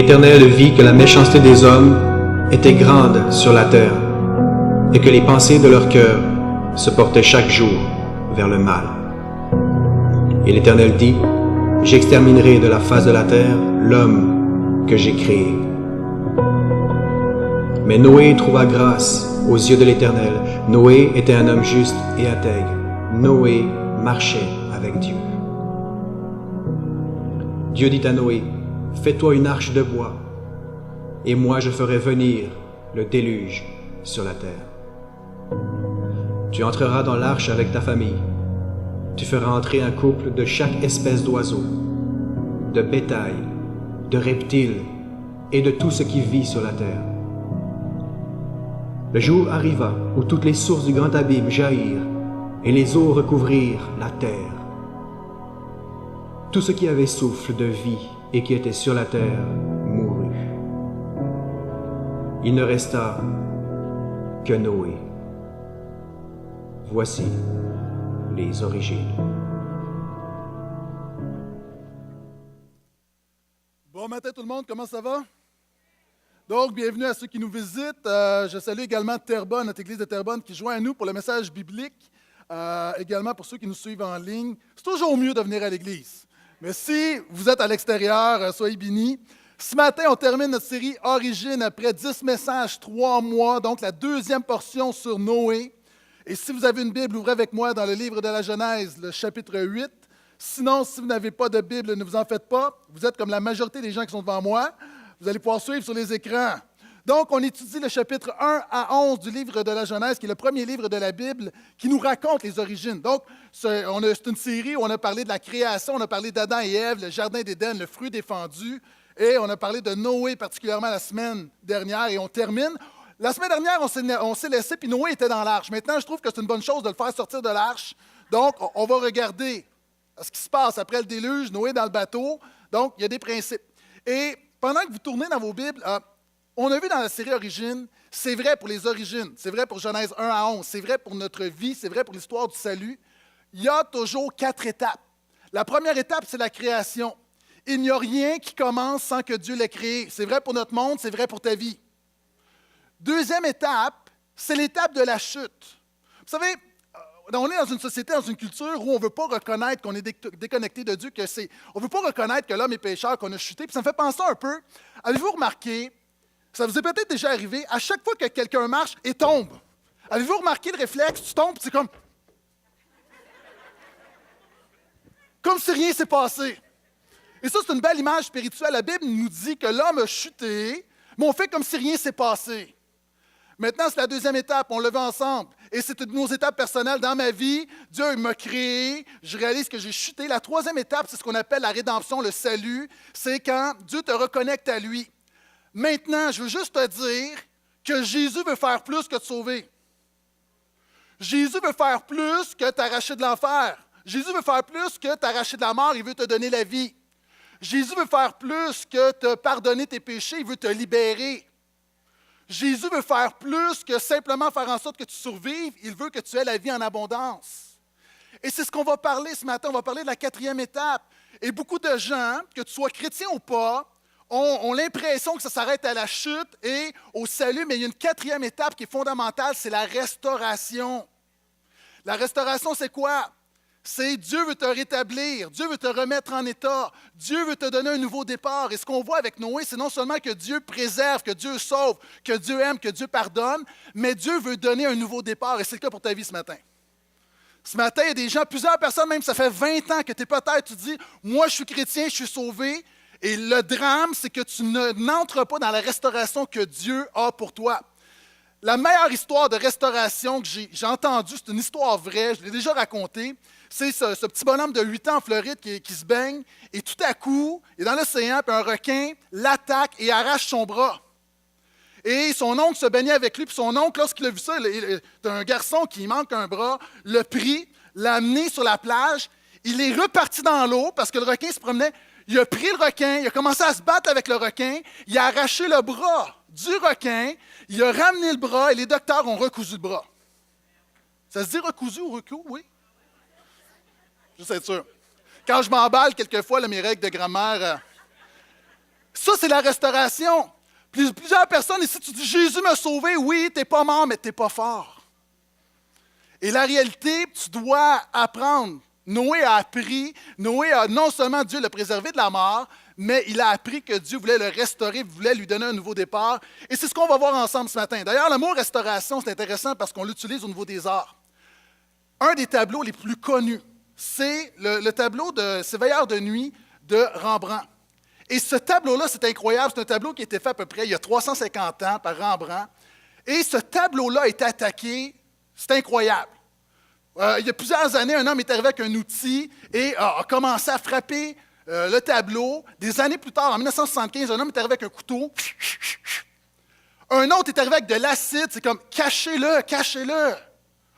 L'Éternel vit que la méchanceté des hommes était grande sur la terre, et que les pensées de leur cœur se portaient chaque jour vers le mal. Et l'Éternel dit, j'exterminerai de la face de la terre l'homme que j'ai créé. Mais Noé trouva grâce aux yeux de l'Éternel. Noé était un homme juste et intègre. Noé marchait avec Dieu. Dieu dit à Noé, fais-toi une arche de bois, et moi je ferai venir le déluge sur la terre. Tu entreras dans l'arche avec ta famille. Tu feras entrer un couple de chaque espèce d'oiseau, de bétail, de reptiles et de tout ce qui vit sur la terre. Le jour arriva où toutes les sources du grand abîme jaillirent et les eaux recouvrirent la terre. Tout ce qui avait souffle de vie et qui était sur la terre mourut. Il ne resta que Noé. Voici les origines. Bon matin tout le monde, comment ça va? Donc, bienvenue à ceux qui nous visitent. Je salue également Terrebonne, notre église de Terrebonne qui joint à nous pour le message biblique. Également pour ceux qui nous suivent en ligne. C'est toujours mieux de venir à l'église. Mais si vous êtes à l'extérieur, soyez bénis. Ce matin, on termine notre série Origine après 10 messages, 3 mois, donc la deuxième portion sur Noé. Et si vous avez une Bible, ouvrez avec moi dans le livre de la Genèse, le chapitre 8. Sinon, si vous n'avez pas de Bible, ne vous en faites pas. Vous êtes comme la majorité des gens qui sont devant moi. Vous allez pouvoir suivre sur les écrans. Donc, on étudie le chapitre 1 à 11 du livre de la Genèse, qui est le premier livre de la Bible, qui nous raconte les origines. Donc, c'est une série où on a parlé de la création, on a parlé d'Adam et Ève, le jardin d'Éden, le fruit défendu, et on a parlé de Noé particulièrement la semaine dernière, et on termine. La semaine dernière, on s'est laissé, puis Noé était dans l'arche. Maintenant, je trouve que c'est une bonne chose de le faire sortir de l'arche. Donc, on va regarder ce qui se passe après le déluge, Noé dans le bateau. Donc, il y a des principes. Et pendant que vous tournez dans vos Bibles, on a vu dans la série Origine, c'est vrai pour les origines, c'est vrai pour Genèse 1 à 11, c'est vrai pour notre vie, c'est vrai pour l'histoire du salut. Il y a toujours 4 étapes. La première étape, c'est la création. Il n'y a rien qui commence sans que Dieu l'ait créé. C'est vrai pour notre monde, c'est vrai pour ta vie. Deuxième étape, c'est l'étape de la chute. Vous savez, on est dans une société, dans une culture où on ne veut pas reconnaître qu'on est déconnecté de Dieu, on ne veut pas reconnaître que l'homme est pécheur, qu'on a chuté. Puis ça me fait penser un peu, avez-vous remarqué, ça vous est peut-être déjà arrivé, à chaque fois que quelqu'un marche et tombe, avez-vous remarqué le réflexe, tu tombes, c'est comme si rien s'est passé. Et ça, c'est une belle image spirituelle. La Bible nous dit que l'homme a chuté, mais on fait comme si rien s'est passé. Maintenant, c'est la deuxième étape, on le veut ensemble. Et c'est une de nos étapes personnelles dans ma vie. Dieu m'a créé, je réalise que j'ai chuté. La troisième étape, c'est ce qu'on appelle la rédemption, le salut. C'est quand Dieu te reconnecte à lui. Maintenant, je veux juste te dire que Jésus veut faire plus que te sauver. Jésus veut faire plus que t'arracher de l'enfer. Jésus veut faire plus que t'arracher de la mort, il veut te donner la vie. Jésus veut faire plus que te pardonner tes péchés, il veut te libérer. Jésus veut faire plus que simplement faire en sorte que tu survives, il veut que tu aies la vie en abondance. Et c'est ce qu'on va parler ce matin, on va parler de la quatrième étape. Et beaucoup de gens, que tu sois chrétien ou pas, ont l'impression que ça s'arrête à la chute et au salut, mais il y a une quatrième étape qui est fondamentale, c'est la restauration. La restauration, c'est quoi? C'est Dieu veut te rétablir, Dieu veut te remettre en état, Dieu veut te donner un nouveau départ. Et ce qu'on voit avec Noé, c'est non seulement que Dieu préserve, que Dieu sauve, que Dieu aime, que Dieu pardonne, mais Dieu veut donner un nouveau départ. Et c'est le cas pour ta vie ce matin. Ce matin, il y a des gens, plusieurs personnes, même ça fait 20 ans que tu es peut-être, tu dis, moi je suis chrétien, je suis sauvé. Et le drame, c'est que tu n'entres pas dans la restauration que Dieu a pour toi. La meilleure histoire de restauration que j'ai entendue, c'est une histoire vraie, je l'ai déjà racontée. C'est ce petit bonhomme de 8 ans en Floride qui se baigne, et tout à coup, il est dans l'océan, puis un requin l'attaque et arrache son bras. Et son oncle se baignait avec lui, puis son oncle, lorsqu'il a vu ça, c'est un garçon qui manque un bras, l'a pris, l'a amené sur la plage, il est reparti dans l'eau parce que le requin se promenait. Il a pris le requin, il a commencé à se battre avec le requin, il a arraché le bras du requin, il a ramené le bras et les docteurs ont recousu le bras. Ça se dit recousu ou recou, oui? Juste être sûr. Quand je m'emballe quelquefois, mes règles de grammaire, Ça, c'est la restauration. Plusieurs personnes ici, tu dis, Jésus m'a sauvé. Oui, tu n'es pas mort, mais tu n'es pas fort. Et la réalité, tu dois apprendre. Noé a appris, non seulement Dieu l'a préservé de la mort, mais il a appris que Dieu voulait le restaurer, voulait lui donner un nouveau départ. Et c'est ce qu'on va voir ensemble ce matin. D'ailleurs, le mot restauration, c'est intéressant parce qu'on l'utilise au niveau des arts. Un des tableaux les plus connus, c'est le tableau de Ces veilleurs de nuit de Rembrandt. Et ce tableau-là, c'est incroyable. C'est un tableau qui a été fait à peu près il y a 350 ans par Rembrandt. Et ce tableau-là a été attaqué. C'est incroyable. Il y a plusieurs années, un homme est arrivé avec un outil et a commencé à frapper le tableau. Des années plus tard, en 1975, un homme est arrivé avec un couteau. Un autre est arrivé avec de l'acide. C'est comme « cachez-le, cachez-le ».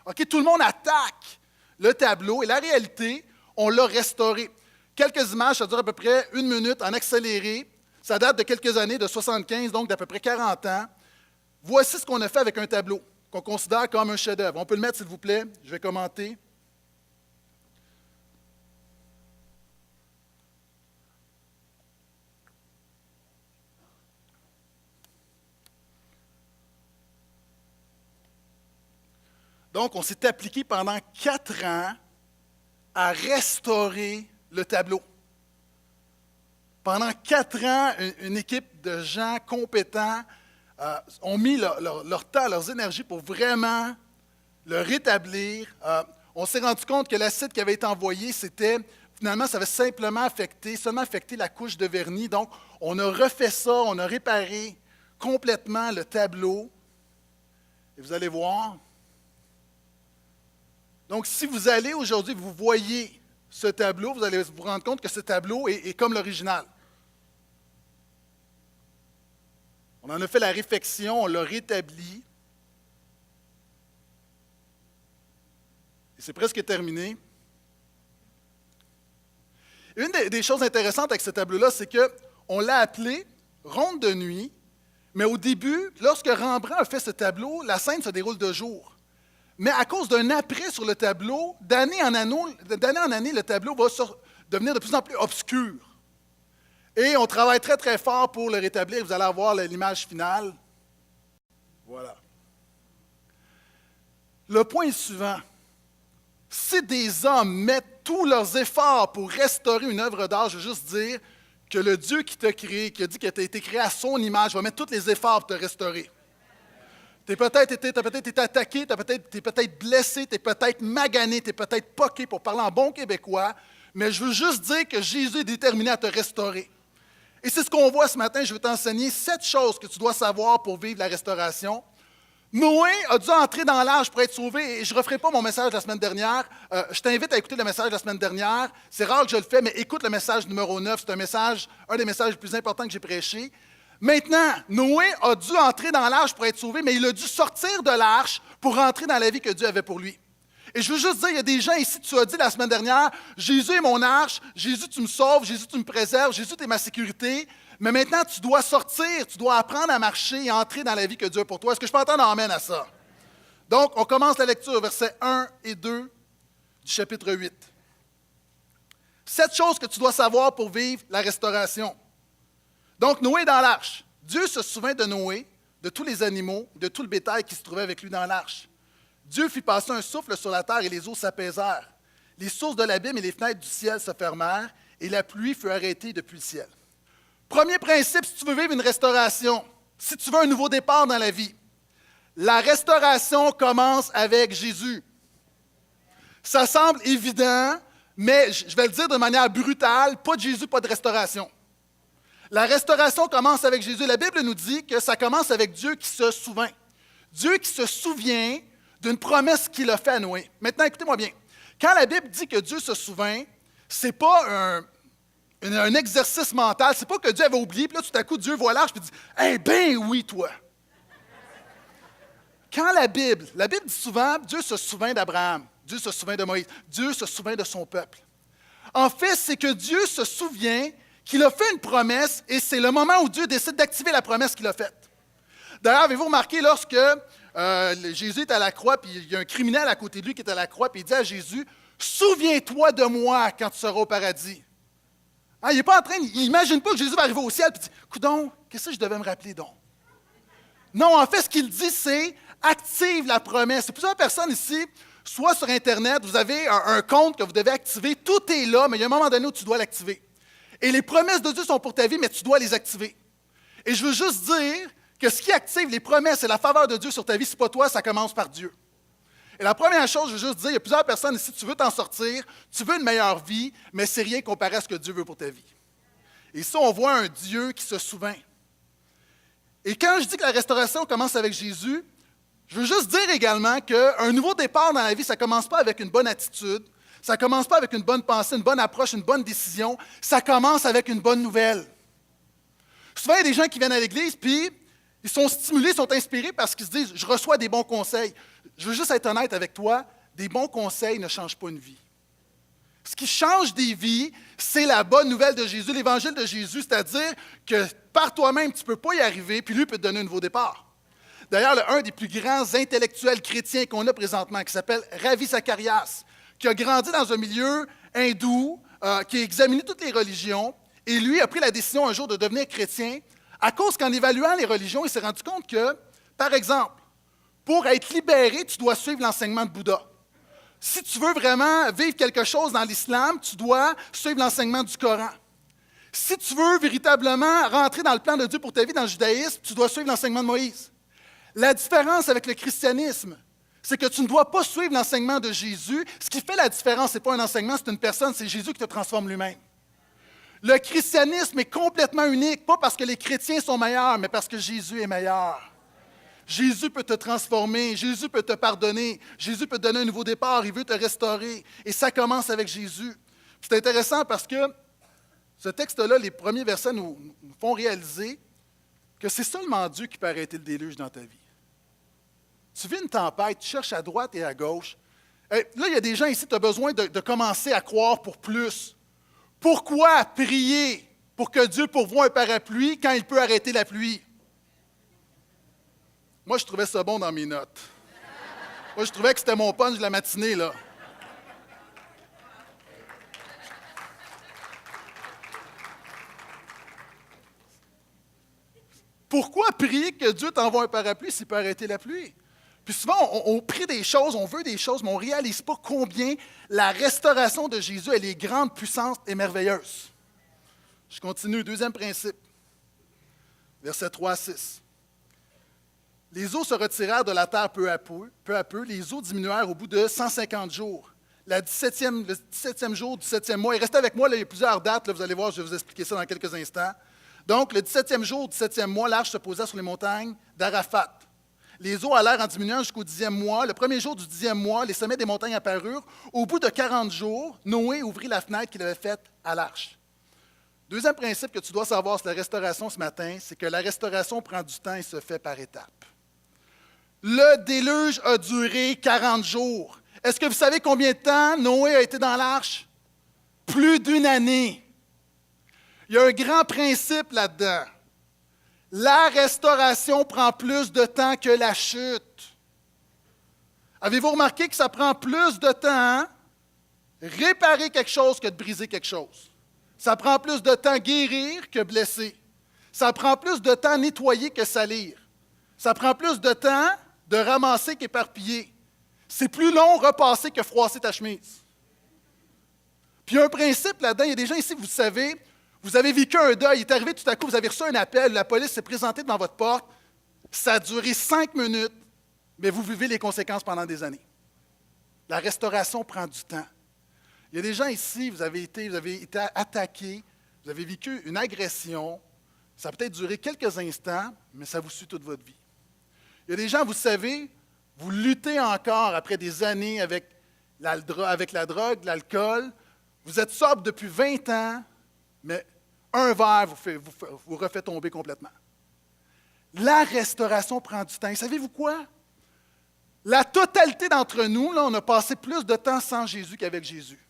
Okay, tout le monde attaque le tableau et la réalité, on l'a restauré. Quelques images, ça dure à peu près 1 minute en accéléré. Ça date de quelques années, de 75, donc d'à peu près 40 ans. Voici ce qu'on a fait avec un tableau qu'on considère comme un chef-d'œuvre. On peut le mettre, s'il vous plaît. Je vais commenter. Donc, on s'est appliqué pendant 4 ans à restaurer le tableau. Pendant 4 ans, une équipe de gens compétents ont mis leur temps, leurs énergies pour vraiment le rétablir. On s'est rendu compte que l'acide qui avait été envoyé, finalement, ça avait seulement affecté la couche de vernis. Donc, on a refait ça, on a réparé complètement le tableau. Et vous allez voir. Donc, si vous allez aujourd'hui, vous voyez ce tableau, vous allez vous rendre compte que ce tableau est comme l'original. On en a fait la réfection, on l'a rétabli. Et c'est presque terminé. Une des choses intéressantes avec ce tableau-là, c'est qu'on l'a appelé « Ronde de nuit », mais au début, lorsque Rembrandt a fait ce tableau, la scène se déroule de jour. Mais à cause d'un après sur le tableau, d'année en année, le tableau va devenir de plus en plus obscur. Et on travaille très, très fort pour le rétablir. Vous allez avoir l'image finale. Voilà. Le point est suivant. Si des hommes mettent tous leurs efforts pour restaurer une œuvre d'art, je veux juste dire que le Dieu qui t'a créé, qui a dit que tu as été créé à son image, va mettre tous les efforts pour te restaurer. Tu as peut-être été attaqué, tu es peut-être blessé, tu es peut-être magané, tu es peut-être poqué pour parler en bon québécois, mais je veux juste dire que Jésus est déterminé à te restaurer. Et c'est ce qu'on voit ce matin. Je vais t'enseigner 7 choses que tu dois savoir pour vivre la restauration. Noé a dû entrer dans l'arche pour être sauvé. Et je ne referai pas mon message la semaine dernière. Je t'invite à écouter le message de la semaine dernière. C'est rare que je le fais, mais écoute le message numéro 9. C'est un des messages les plus importants que j'ai prêché. Maintenant, Noé a dû entrer dans l'arche pour être sauvé, mais il a dû sortir de l'arche pour entrer dans la vie que Dieu avait pour lui. Et je veux juste dire, il y a des gens ici, tu as dit la semaine dernière, Jésus est mon arche, Jésus tu me sauves, Jésus tu me préserves, Jésus tu es ma sécurité. Mais maintenant, tu dois sortir, tu dois apprendre à marcher et entrer dans la vie que Dieu a pour toi. Est-ce que je peux entendre amène à ça? Donc, on commence la lecture, versets 1 et 2 du chapitre 8. 7 choses que tu dois savoir pour vivre la restauration. Donc, Noé est dans l'arche. Dieu se souvint de Noé, de tous les animaux, de tout le bétail qui se trouvait avec lui dans l'arche. Dieu fit passer un souffle sur la terre et les eaux s'apaisèrent. Les sources de l'abîme et les fenêtres du ciel se fermèrent et la pluie fut arrêtée depuis le ciel. Premier principe, si tu veux vivre une restauration, si tu veux un nouveau départ dans la vie, la restauration commence avec Jésus. Ça semble évident, mais je vais le dire de manière brutale, pas de Jésus, pas de restauration. La restauration commence avec Jésus. La Bible nous dit que ça commence avec Dieu qui se souvint. Dieu qui se souvient d'une promesse qu'il a faite à Noé. Maintenant, écoutez-moi bien. Quand la Bible dit que Dieu se souvint, ce n'est pas un exercice mental. Ce n'est pas que Dieu avait oublié, puis là, tout à coup, Dieu voit l'arche et dit « Eh bien oui, toi! » Quand la Bible dit souvent, Dieu se souvint d'Abraham, Dieu se souvint de Moïse, Dieu se souvint de son peuple. En fait, c'est que Dieu se souvient qu'il a fait une promesse et c'est le moment où Dieu décide d'activer la promesse qu'il a faite. D'ailleurs, avez-vous remarqué lorsque Jésus est à la croix, puis il y a un criminel à côté de lui qui est à la croix, puis il dit à Jésus, « Souviens-toi de moi quand tu seras au paradis. » Hein, il n'est pas en train, il n'imagine pas que Jésus va arriver au ciel et dit, coudonc, qu'est-ce que je devais me rappeler donc? Non, en fait, ce qu'il dit, c'est active la promesse. Il y a plusieurs personnes ici, soit sur Internet, vous avez un compte que vous devez activer, tout est là, mais il y a un moment donné où tu dois l'activer. Et les promesses de Dieu sont pour ta vie, mais tu dois les activer. Et je veux juste dire que ce qui active les promesses et la faveur de Dieu sur ta vie, ce n'est pas toi, ça commence par Dieu. Et la première chose, je veux juste dire, il y a plusieurs personnes ici, tu veux t'en sortir, tu veux une meilleure vie, mais c'est rien comparé à ce que Dieu veut pour ta vie. Et ça, on voit un Dieu qui se souvient. Et quand je dis que la restauration commence avec Jésus, je veux juste dire également qu'un nouveau départ dans la vie, ça ne commence pas avec une bonne attitude, ça ne commence pas avec une bonne pensée, une bonne approche, une bonne décision, ça commence avec une bonne nouvelle. Souvent, il y a des gens qui viennent à l'Église, puis ils sont stimulés, sont inspirés parce qu'ils se disent « je reçois des bons conseils ». Je veux juste être honnête avec toi, des bons conseils ne changent pas une vie. Ce qui change des vies, c'est la bonne nouvelle de Jésus, l'évangile de Jésus, c'est-à-dire que par toi-même, tu ne peux pas y arriver, puis lui peut te donner un nouveau départ. D'ailleurs, un des plus grands intellectuels chrétiens qu'on a présentement, qui s'appelle Ravi Zacharias, qui a grandi dans un milieu hindou, qui a examiné toutes les religions, et lui a pris la décision un jour de devenir chrétien, à cause qu'en évaluant les religions, il s'est rendu compte que, par exemple, pour être libéré, tu dois suivre l'enseignement de Bouddha. Si tu veux vraiment vivre quelque chose dans l'islam, tu dois suivre l'enseignement du Coran. Si tu veux véritablement rentrer dans le plan de Dieu pour ta vie dans le judaïsme, tu dois suivre l'enseignement de Moïse. La différence avec le christianisme, c'est que tu ne dois pas suivre l'enseignement de Jésus. Ce qui fait la différence, ce n'est pas un enseignement, c'est une personne, c'est Jésus qui te transforme lui-même. Le christianisme est complètement unique, pas parce que les chrétiens sont meilleurs, mais parce que Jésus est meilleur. Jésus peut te transformer, Jésus peut te pardonner, Jésus peut te donner un nouveau départ, il veut te restaurer. Et ça commence avec Jésus. C'est intéressant parce que ce texte-là, les premiers versets nous font réaliser que c'est seulement Dieu qui peut arrêter le déluge dans ta vie. Tu vis une tempête, tu cherches à droite et à gauche. Là, il y a des gens ici, tu as besoin de commencer à croire pour plus. Pourquoi prier pour que Dieu pourvoie un parapluie quand il peut arrêter la pluie? Moi, je trouvais ça bon dans mes notes. Moi, je trouvais que c'était mon punch de la matinée, là. Pourquoi prier que Dieu t'envoie un parapluie s'il peut arrêter la pluie? Puis souvent, on prie des choses, on veut des choses, mais on ne réalise pas combien la restauration de Jésus, elle est grande, puissante et merveilleuse. Je continue, deuxième principe, versets 3 à 6. Les eaux se retirèrent de la terre peu à peu. Les eaux diminuèrent au bout de 150 jours. Le 17e jour du 7e mois, et restez avec moi, là, il y a plusieurs dates, là, vous allez voir, je vais vous expliquer ça dans quelques instants. Donc, le 17e jour du 7e mois, l'arche se posa sur les montagnes d'Arafat. Les eaux allèrent en diminuant jusqu'au 10e mois. Le premier jour du 10e mois, les sommets des montagnes apparurent. Au bout de 40 jours, Noé ouvrit la fenêtre qu'il avait faite à l'arche. Deuxième principe que tu dois savoir sur la restauration ce matin, c'est que la restauration prend du temps et se fait par étapes. Le déluge a duré 40 jours. Est-ce que vous savez combien de temps Noé a été dans l'arche? Plus d'une année. Il y a un grand principe là-dedans. La restauration prend plus de temps que la chute. Avez-vous remarqué que ça prend plus de temps réparer quelque chose que de briser quelque chose? Ça prend plus de temps guérir que blesser. Ça prend plus de temps nettoyer que salir. Ça prend plus de temps de ramasser qu'éparpiller. C'est plus long repasser que froisser ta chemise. Puis il y a un principe là-dedans, il y a des gens ici, vous savez, vous avez vécu un deuil, il est arrivé tout à coup, vous avez reçu un appel, la police s'est présentée devant votre porte, ça a duré 5 minutes, mais vous vivez les conséquences pendant des années. La restauration prend du temps. Il y a des gens ici, vous avez été attaqués, vous avez vécu une agression, ça a peut-être duré quelques instants, mais ça vous suit toute votre vie. Il y a des gens, vous savez, vous luttez encore après des années avec la drogue, l'alcool. Vous êtes sobre depuis 20 ans, mais un verre vous refait tomber complètement. La restauration prend du temps. Et savez-vous quoi? La totalité d'entre nous, là, on a passé plus de temps sans Jésus qu'avec Jésus.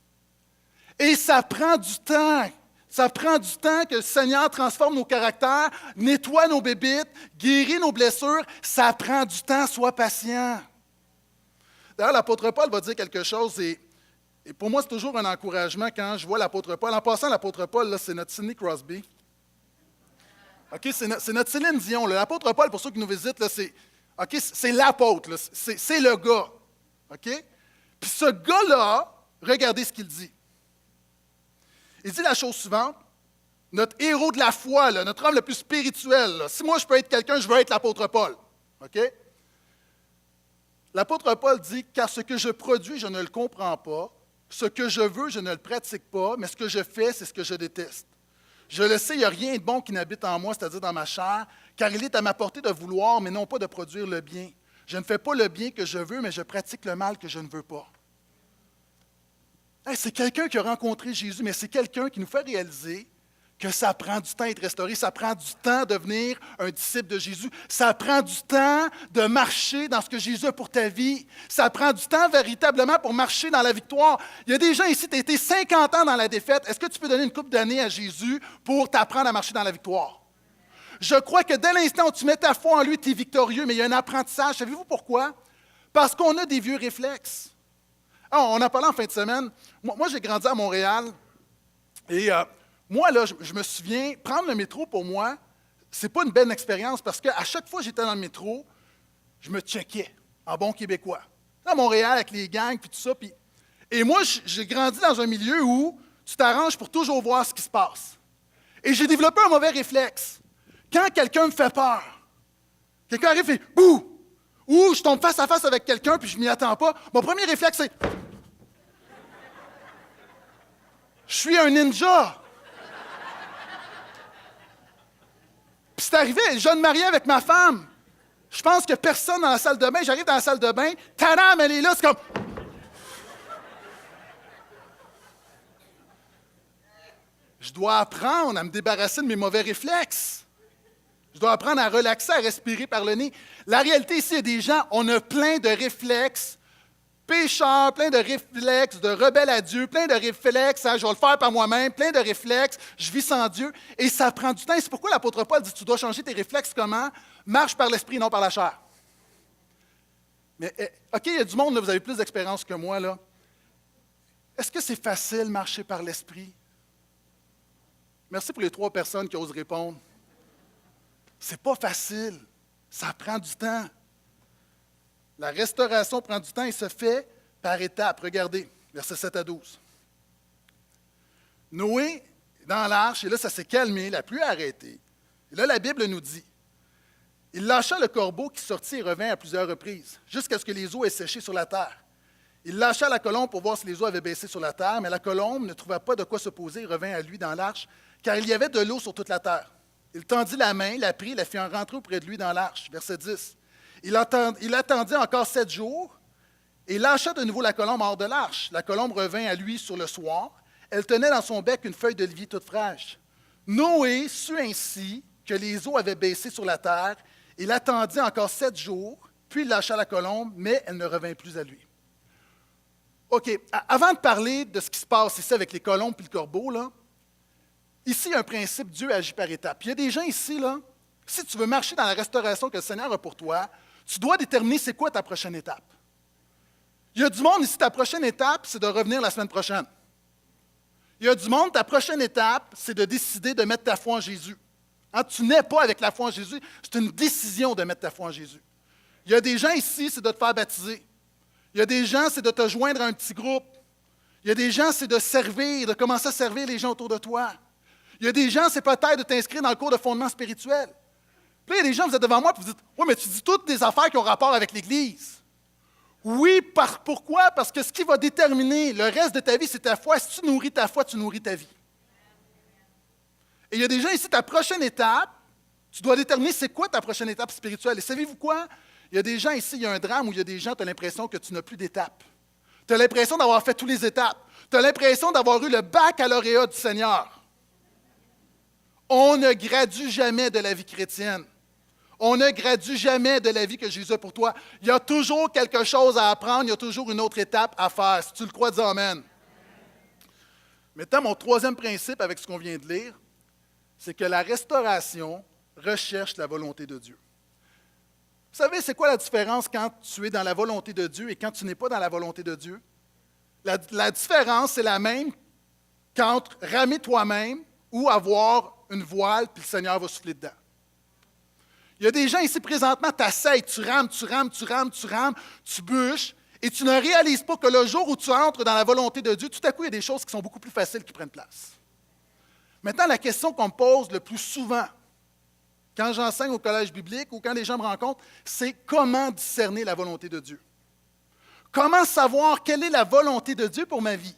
Et ça prend du temps. Ça prend du temps que le Seigneur transforme nos caractères, nettoie nos bébites, guérit nos blessures. Ça prend du temps, sois patient. D'ailleurs, l'apôtre Paul va dire quelque chose, et Et pour moi, c'est toujours un encouragement quand je vois l'apôtre Paul. En passant, l'apôtre Paul, là, c'est notre Sidney Crosby. OK, c'est notre Céline Dion. Là. L'apôtre Paul, pour ceux qui nous visitent, là, c'est l'apôtre. Là. C'est le gars. OK? Puis ce gars-là, regardez ce qu'il dit. Il dit la chose suivante. Notre héros de la foi, là, notre homme le plus spirituel. Là. Si moi, je peux être quelqu'un, je veux être l'apôtre Paul. OK? L'apôtre Paul dit « Car ce que je produis, je ne le comprends pas. Ce que je veux, je ne le pratique pas. Mais ce que je fais, c'est ce que je déteste. Je le sais, il n'y a rien de bon qui n'habite en moi, c'est-à-dire dans ma chair, car il est à ma portée de vouloir, mais non pas de produire le bien. Je ne fais pas le bien que je veux, mais je pratique le mal que je ne veux pas. » Hey, c'est quelqu'un qui a rencontré Jésus, mais c'est quelqu'un qui nous fait réaliser que ça prend du temps d'être restauré, ça prend du temps de devenir un disciple de Jésus, ça prend du temps de marcher dans ce que Jésus a pour ta vie, ça prend du temps véritablement pour marcher dans la victoire. Il y a des gens ici, tu as été 50 ans dans la défaite, est-ce que tu peux donner une couple d'années à Jésus pour t'apprendre à marcher dans la victoire? Je crois que dès l'instant où tu mets ta foi en lui, tu es victorieux, mais il y a un apprentissage. Savez-vous pourquoi? Parce qu'on a des vieux réflexes. Ah, on en parlait en fin de semaine. Moi j'ai grandi à Montréal et moi, là, je me souviens, prendre le métro pour moi, c'est pas une belle expérience parce qu'à chaque fois que j'étais dans le métro, je me checkais en bon québécois. À Montréal, avec les gangs puis tout ça. Et moi, j'ai grandi dans un milieu où tu t'arranges pour toujours voir ce qui se passe. Et j'ai développé un mauvais réflexe. Quand quelqu'un me fait peur, quelqu'un arrive et fait « bouh !» ou je tombe face à face avec quelqu'un puis je m'y attends pas, mon premier réflexe, c'est « Je suis un ninja !» Puis c'est arrivé, jeune marié avec ma femme. Je pense que personne dans la salle de bain. J'arrive dans la salle de bain, tadam, elle est là, c'est comme... Je dois apprendre à me débarrasser de mes mauvais réflexes. Je dois apprendre à relaxer, à respirer par le nez. La réalité ici, il y a des gens, on a plein de réflexes pécheurs, plein de réflexes de rebelles à Dieu, plein de réflexes, je vais le faire par moi-même, plein de réflexes, je vis sans Dieu, et ça prend du temps. Et c'est pourquoi l'apôtre Paul dit, tu dois changer tes réflexes comment? Marche par l'esprit, non par la chair. Mais, OK, il y a du monde, là, vous avez plus d'expérience que moi, là. Est-ce que c'est facile de marcher par l'esprit? Merci pour les 3 personnes qui osent répondre. C'est pas facile, ça prend du temps. La restauration prend du temps et se fait par étapes. Regardez, versets 7 à 12. Noé, dans l'arche, et là, ça s'est calmé, la pluie a arrêté. Et là, la Bible nous dit, il lâcha le corbeau qui sortit et revint à plusieurs reprises, jusqu'à ce que les eaux aient séché sur la terre. Il lâcha la colombe pour voir si les eaux avaient baissé sur la terre, mais la colombe ne trouva pas de quoi se poser et revint à lui dans l'arche, car il y avait de l'eau sur toute la terre. Il tendit la main, la prit, la fit rentrer auprès de lui dans l'arche. Verset 10. Il attendit encore 7 jours et lâcha de nouveau la colombe hors de l'arche. La colombe revint à lui sur le soir. Elle tenait dans son bec une feuille d'olivier toute fraîche. Noé sut ainsi que les eaux avaient baissé sur la terre. Il attendit encore 7 jours, puis il lâcha la colombe, mais elle ne revint plus à lui. OK, avant de parler de ce qui se passe ici avec les colombes et le corbeau, là, ici, il y a un principe, Dieu agit par étapes. Il y a des gens ici, là, si tu veux marcher dans la restauration que le Seigneur a pour toi, tu dois déterminer c'est quoi ta prochaine étape. Il y a du monde ici, ta prochaine étape, c'est de revenir la semaine prochaine. Il y a du monde, ta prochaine étape, c'est de décider de mettre ta foi en Jésus. Hein, tu n'es pas avec la foi en Jésus, c'est une décision de mettre ta foi en Jésus. Il y a des gens ici, c'est de te faire baptiser. Il y a des gens, c'est de te joindre à un petit groupe. Il y a des gens, c'est de servir, de commencer à servir les gens autour de toi. Il y a des gens, c'est peut-être de t'inscrire dans le cours de fondement spirituel. Puis là, il y a des gens, vous êtes devant moi, et vous dites, oui, mais tu dis toutes des affaires qui ont rapport avec l'Église. Oui, pourquoi? Parce que ce qui va déterminer le reste de ta vie, c'est ta foi. Si tu nourris ta foi, tu nourris ta vie. Et il y a des gens ici, ta prochaine étape, tu dois déterminer c'est quoi ta prochaine étape spirituelle. Et savez-vous quoi? Il y a des gens ici, il y a un drame où il y a des gens, tu as l'impression que tu n'as plus d'étapes. Tu as l'impression d'avoir fait toutes les étapes. Tu as l'impression d'avoir eu le baccalauréat du Seigneur. On ne gradue jamais de la vie chrétienne. On ne gradue jamais de la vie que Jésus a pour toi. Il y a toujours quelque chose à apprendre, il y a toujours une autre étape à faire. Si tu le crois, dis amen. Maintenant, mon troisième principe avec ce qu'on vient de lire, c'est que la restauration recherche la volonté de Dieu. Vous savez, c'est quoi la différence quand tu es dans la volonté de Dieu et quand tu n'es pas dans la volonté de Dieu? La différence, c'est la même qu'entre ramer toi-même ou avoir une voile, puis le Seigneur va souffler dedans. Il y a des gens ici présentement, tu essaies, tu rames, tu bûches, et tu ne réalises pas que le jour où tu entres dans la volonté de Dieu, tout à coup, il y a des choses qui sont beaucoup plus faciles qui prennent place. Maintenant, la question qu'on me pose le plus souvent, quand j'enseigne au collège biblique ou quand les gens me rencontrent, c'est comment discerner la volonté de Dieu? Comment savoir quelle est la volonté de Dieu pour ma vie?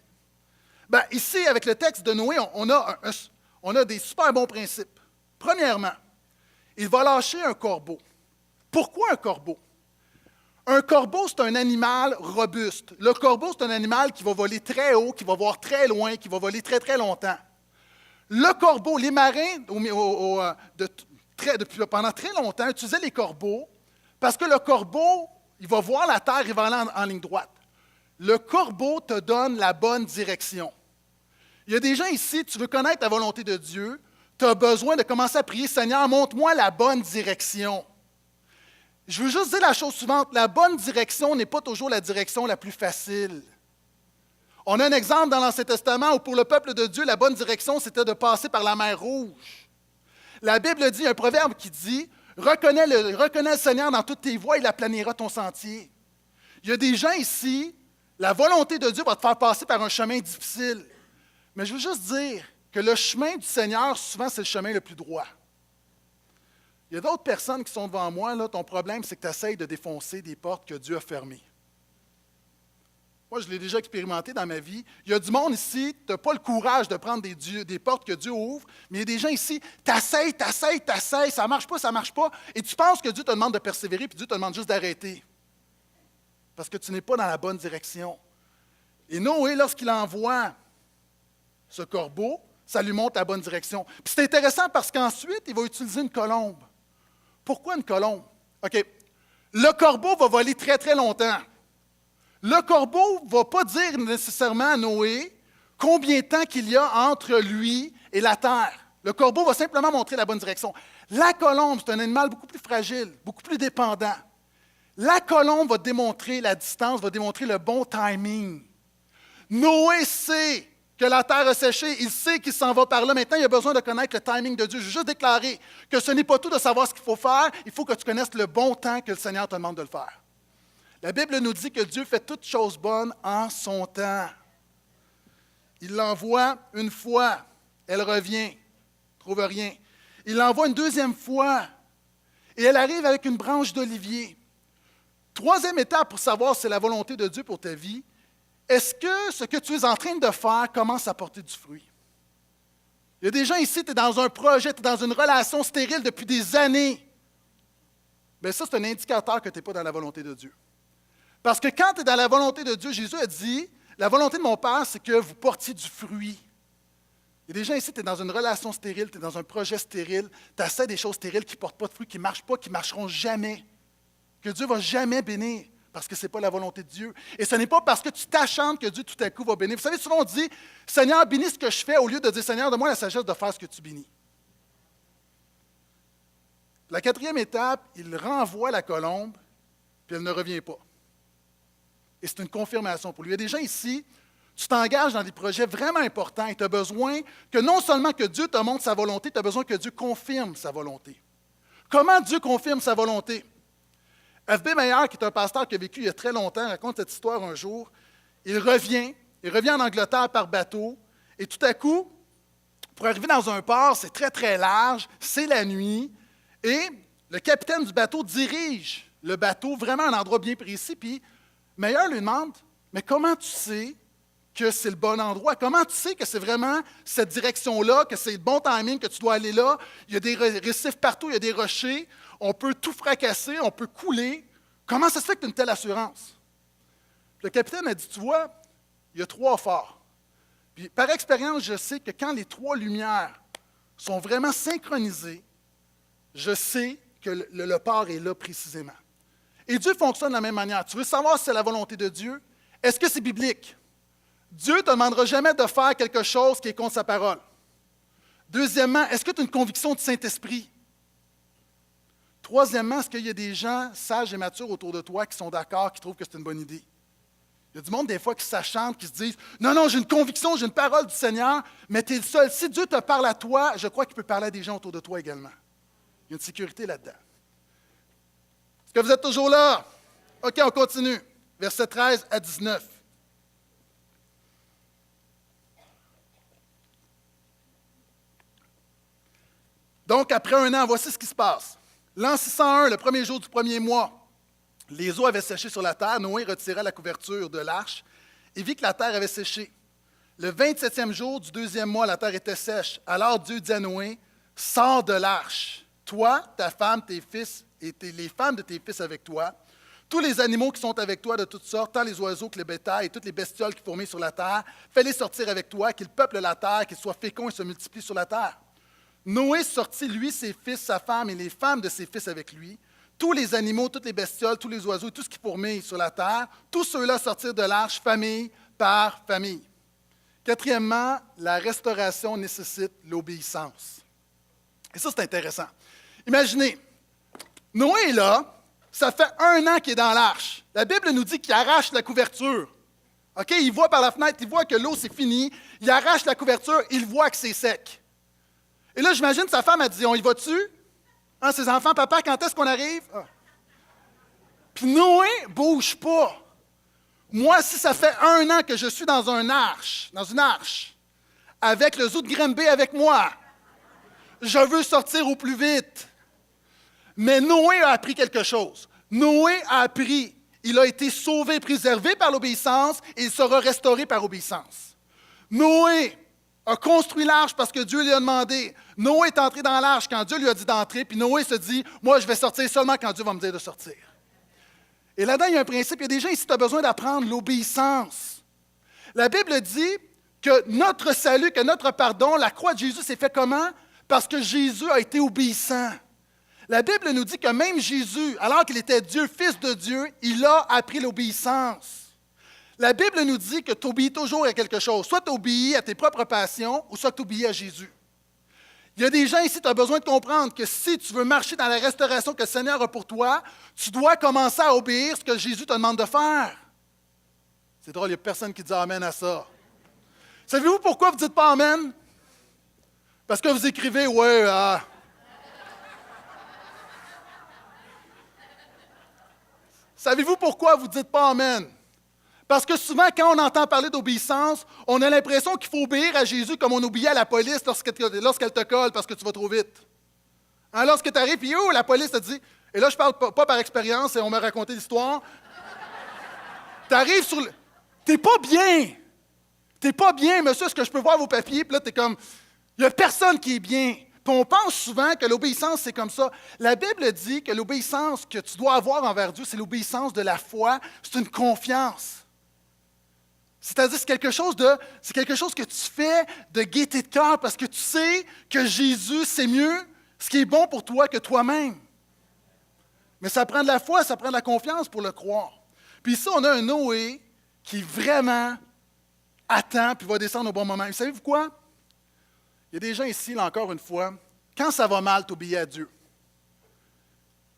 Bien, ici, avec le texte de Noé, on a des super bons principes. Premièrement, il va lâcher un corbeau. Pourquoi un corbeau? Un corbeau, c'est un animal robuste. Le corbeau, c'est un animal qui va voler très haut, qui va voir très loin, qui va voler très, très longtemps. Le corbeau, les marins, pendant très longtemps, utilisaient les corbeaux parce que le corbeau, il va voir la terre, il va aller en ligne droite. Le corbeau te donne la bonne direction. Il y a des gens ici, tu veux connaître la volonté de Dieu, tu as besoin de commencer à prier, Seigneur, montre-moi la bonne direction. Je veux juste dire la chose suivante, la bonne direction n'est pas toujours la direction la plus facile. On a un exemple dans l'Ancien Testament où pour le peuple de Dieu, la bonne direction, c'était de passer par la mer Rouge. La Bible dit, un proverbe qui dit, reconnais le Seigneur dans toutes tes voies, il aplanira ton sentier. Il y a des gens ici, la volonté de Dieu va te faire passer par un chemin difficile. Mais je veux juste dire que le chemin du Seigneur, souvent, c'est le chemin le plus droit. Il y a d'autres personnes qui sont devant moi, là, ton problème, c'est que tu essaies de défoncer des portes que Dieu a fermées. Moi, je l'ai déjà expérimenté dans ma vie. Il y a du monde ici, tu n'as pas le courage de prendre des portes que Dieu ouvre, mais il y a des gens ici, tu essaies, ça ne marche pas, et tu penses que Dieu te demande de persévérer, puis Dieu te demande juste d'arrêter. Parce que tu n'es pas dans la bonne direction. Et Noé, lorsqu'il envoie ce corbeau, ça lui montre la bonne direction. Puis c'est intéressant parce qu'ensuite, il va utiliser une colombe. Pourquoi une colombe? OK. Le corbeau va voler très, très longtemps. Le corbeau ne va pas dire nécessairement à Noé combien de temps qu'il y a entre lui et la terre. Le corbeau va simplement montrer la bonne direction. La colombe, c'est un animal beaucoup plus fragile, beaucoup plus dépendant. La colombe va démontrer la distance, va démontrer le bon timing. Noé sait que la terre a séché, il sait qu'il s'en va par là. Maintenant, il a besoin de connaître le timing de Dieu. Je veux juste déclarer que ce n'est pas tout de savoir ce qu'il faut faire, il faut que tu connaisses le bon temps que le Seigneur te demande de le faire. La Bible nous dit que Dieu fait toutes choses bonnes en son temps. Il l'envoie une fois, elle revient, ne trouve rien. Il l'envoie une deuxième fois, et elle arrive avec une branche d'olivier. Troisième étape pour savoir si c'est la volonté de Dieu pour ta vie, est-ce que ce que tu es en train de faire commence à porter du fruit? Il y a des gens ici, tu es dans un projet, tu es dans une relation stérile depuis des années. Bien, ça, c'est un indicateur que tu n'es pas dans la volonté de Dieu. Parce que quand tu es dans la volonté de Dieu, Jésus a dit, la volonté de mon Père, c'est que vous portiez du fruit. Il y a des gens ici, tu es dans une relation stérile, tu es dans un projet stérile, tu essaies des choses stériles qui ne portent pas de fruit, qui ne marchent pas, qui ne marcheront jamais, que Dieu ne va jamais bénir, parce que ce n'est pas la volonté de Dieu. Et ce n'est pas parce que tu t'achantes que Dieu tout à coup va bénir. Vous savez, souvent on dit, Seigneur, bénis ce que je fais, au lieu de dire, Seigneur, donne-moi la sagesse de faire ce que tu bénis. La quatrième étape, il renvoie la colombe, puis elle ne revient pas. Et c'est une confirmation pour lui. Il y a des gens ici, tu t'engages dans des projets vraiment importants et tu as besoin que non seulement que Dieu te montre sa volonté, tu as besoin que Dieu confirme sa volonté. Comment Dieu confirme sa volonté? F.B. Meyer, qui est un pasteur qui a vécu il y a très longtemps, raconte cette histoire un jour. Il revient en Angleterre par bateau, et tout à coup, pour arriver dans un port, c'est très, très large, c'est la nuit, et le capitaine du bateau dirige le bateau vraiment à un endroit bien précis, puis Meyer lui demande, mais comment tu sais que c'est le bon endroit? Comment tu sais que c'est vraiment cette direction-là, que c'est le bon timing, que tu dois aller là? Il y a des récifs partout, il y a des rochers, on peut tout fracasser, on peut couler. Comment ça se fait que tu as une telle assurance? Le capitaine a dit, tu vois, il y a 3 phares. Puis, par expérience, je sais que quand les 3 lumières sont vraiment synchronisées, je sais que le port est là précisément. Et Dieu fonctionne de la même manière. Tu veux savoir si c'est la volonté de Dieu? Est-ce que c'est biblique? Dieu ne te demandera jamais de faire quelque chose qui est contre sa parole. Deuxièmement, est-ce que tu as une conviction du Saint-Esprit? Troisièmement, est-ce qu'il y a des gens sages et matures autour de toi qui sont d'accord, qui trouvent que c'est une bonne idée? Il y a du monde, des fois, qui s'achantent, qui se disent « Non, non, j'ai une conviction, j'ai une parole du Seigneur, mais tu es le seul. Si Dieu te parle à toi, je crois qu'il peut parler à des gens autour de toi également. » Il y a une sécurité là-dedans. Est-ce que vous êtes toujours là? OK, on continue. Versets 13 à 19. Donc, après un an, voici ce qui se passe. L'an 601, le premier jour du premier mois, les eaux avaient séché sur la terre. Noé retira la couverture de l'arche et vit que la terre avait séché. Le 27e jour du deuxième mois, la terre était sèche. Alors Dieu dit à Noé, « Sors de l'arche, toi, ta femme, tes fils et les femmes de tes fils avec toi, tous les animaux qui sont avec toi de toutes sortes, tant les oiseaux que les bétails et toutes les bestioles qui fourmillent sur la terre, fais-les sortir avec toi, qu'ils peuplent la terre, qu'ils soient féconds et se multiplient sur la terre. » Noé sortit, lui, ses fils, sa femme et les femmes de ses fils avec lui. Tous les animaux, toutes les bestioles, tous les oiseaux et tout ce qui fourmille sur la terre, tous ceux-là sortirent de l'arche, famille par famille. Quatrièmement, la restauration nécessite l'obéissance. Et ça, c'est intéressant. Imaginez, Noé est là, ça fait un an qu'il est dans l'arche. La Bible nous dit qu'il arrache la couverture. OK, il voit par la fenêtre, il voit que l'eau, c'est fini. Il arrache la couverture, il voit que c'est sec. Et là, j'imagine sa femme a dit, on y va-tu? Hein, ses enfants, papa, quand est-ce qu'on arrive? Ah. Puis Noé ne bouge pas. Moi, si ça fait un an que je suis dans une arche, avec le zoo de Granby avec moi, je veux sortir au plus vite. Mais Noé a appris quelque chose. Noé a appris, il a été sauvé, préservé par l'obéissance et il sera restauré par obéissance. Noé a construit l'arche parce que Dieu lui a demandé. Noé est entré dans l'arche quand Dieu lui a dit d'entrer, puis Noé se dit, moi, je vais sortir seulement quand Dieu va me dire de sortir. Et là-dedans, il y a un principe. Il y a des gens ici, tu as besoin d'apprendre l'obéissance. La Bible dit que notre salut, que notre pardon, la croix de Jésus s'est fait comment? Parce que Jésus a été obéissant. La Bible nous dit que même Jésus, alors qu'il était Dieu, Fils de Dieu, il a appris l'obéissance. La Bible nous dit que tu obéis toujours à quelque chose. Soit tu obéis à tes propres passions, ou soit tu obéis à Jésus. Il y a des gens ici, tu as besoin de comprendre que si tu veux marcher dans la restauration que le Seigneur a pour toi, tu dois commencer à obéir ce que Jésus te demande de faire. C'est drôle, il n'y a personne qui dit Amen à ça. Savez-vous pourquoi vous ne dites pas Amen? Parce que vous écrivez, ouais, Savez-vous pourquoi vous ne dites pas Amen? Parce que souvent, quand on entend parler d'obéissance, on a l'impression qu'il faut obéir à Jésus comme on obéit à la police lorsqu'elle te colle parce que tu vas trop vite. Hein, lorsque tu arrives, puis la police te dit, et là je ne parle pas par expérience, et on m'a raconté l'histoire, tu arrives sur le... T'es pas bien. T'es pas bien, monsieur, est-ce que je peux voir vos papiers? Puis là, tu es comme, il n'y a personne qui est bien. Puis on pense souvent que l'obéissance, c'est comme ça. La Bible dit que l'obéissance que tu dois avoir envers Dieu, c'est l'obéissance de la foi, c'est une confiance. C'est-à-dire, c'est quelque chose que tu fais de gaieté de cœur parce que tu sais que Jésus, c'est mieux ce qui est bon pour toi que toi-même. Mais ça prend de la foi, ça prend de la confiance pour le croire. Puis ici, on a un Noé qui vraiment attend puis va descendre au bon moment. Et savez-vous quoi? Il y a des gens ici, là encore une fois, quand ça va mal, tu obéis à Dieu.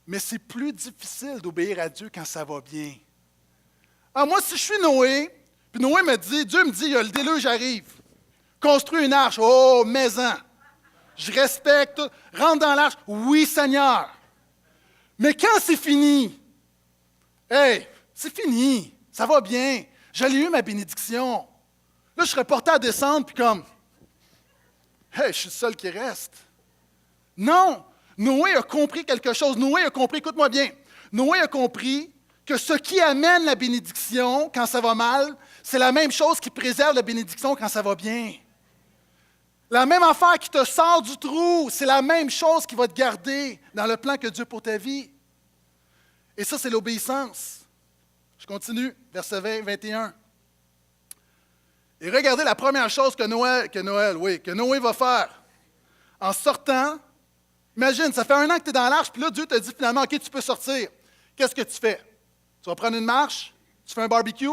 Mais c'est plus difficile d'obéir à Dieu quand ça va bien. Alors moi, si je suis Noé, puis Noé me dit, Dieu me dit, le déluge arrive. Construis une arche. Oh, maison. Je respecte. Rentre dans l'arche. Oui, Seigneur. Mais quand c'est fini, hey, c'est fini. Ça va bien. J'allais eu ma bénédiction. Là, je serais porté à descendre, puis comme, hey, je suis le seul qui reste. Non. Noé a compris quelque chose. Noé a compris, écoute-moi bien. Noé a compris que ce qui amène la bénédiction quand ça va mal, c'est la même chose qui préserve la bénédiction quand ça va bien. La même affaire qui te sort du trou, c'est la même chose qui va te garder dans le plan que Dieu a pour ta vie. Et ça, c'est l'obéissance. Je continue, verset 21. Et regardez la première chose que Noé va faire. En sortant, imagine, ça fait un an que tu es dans l'arche, puis là, Dieu te dit finalement, OK, tu peux sortir. Qu'est-ce que tu fais? Tu vas prendre une marche? Tu fais un barbecue?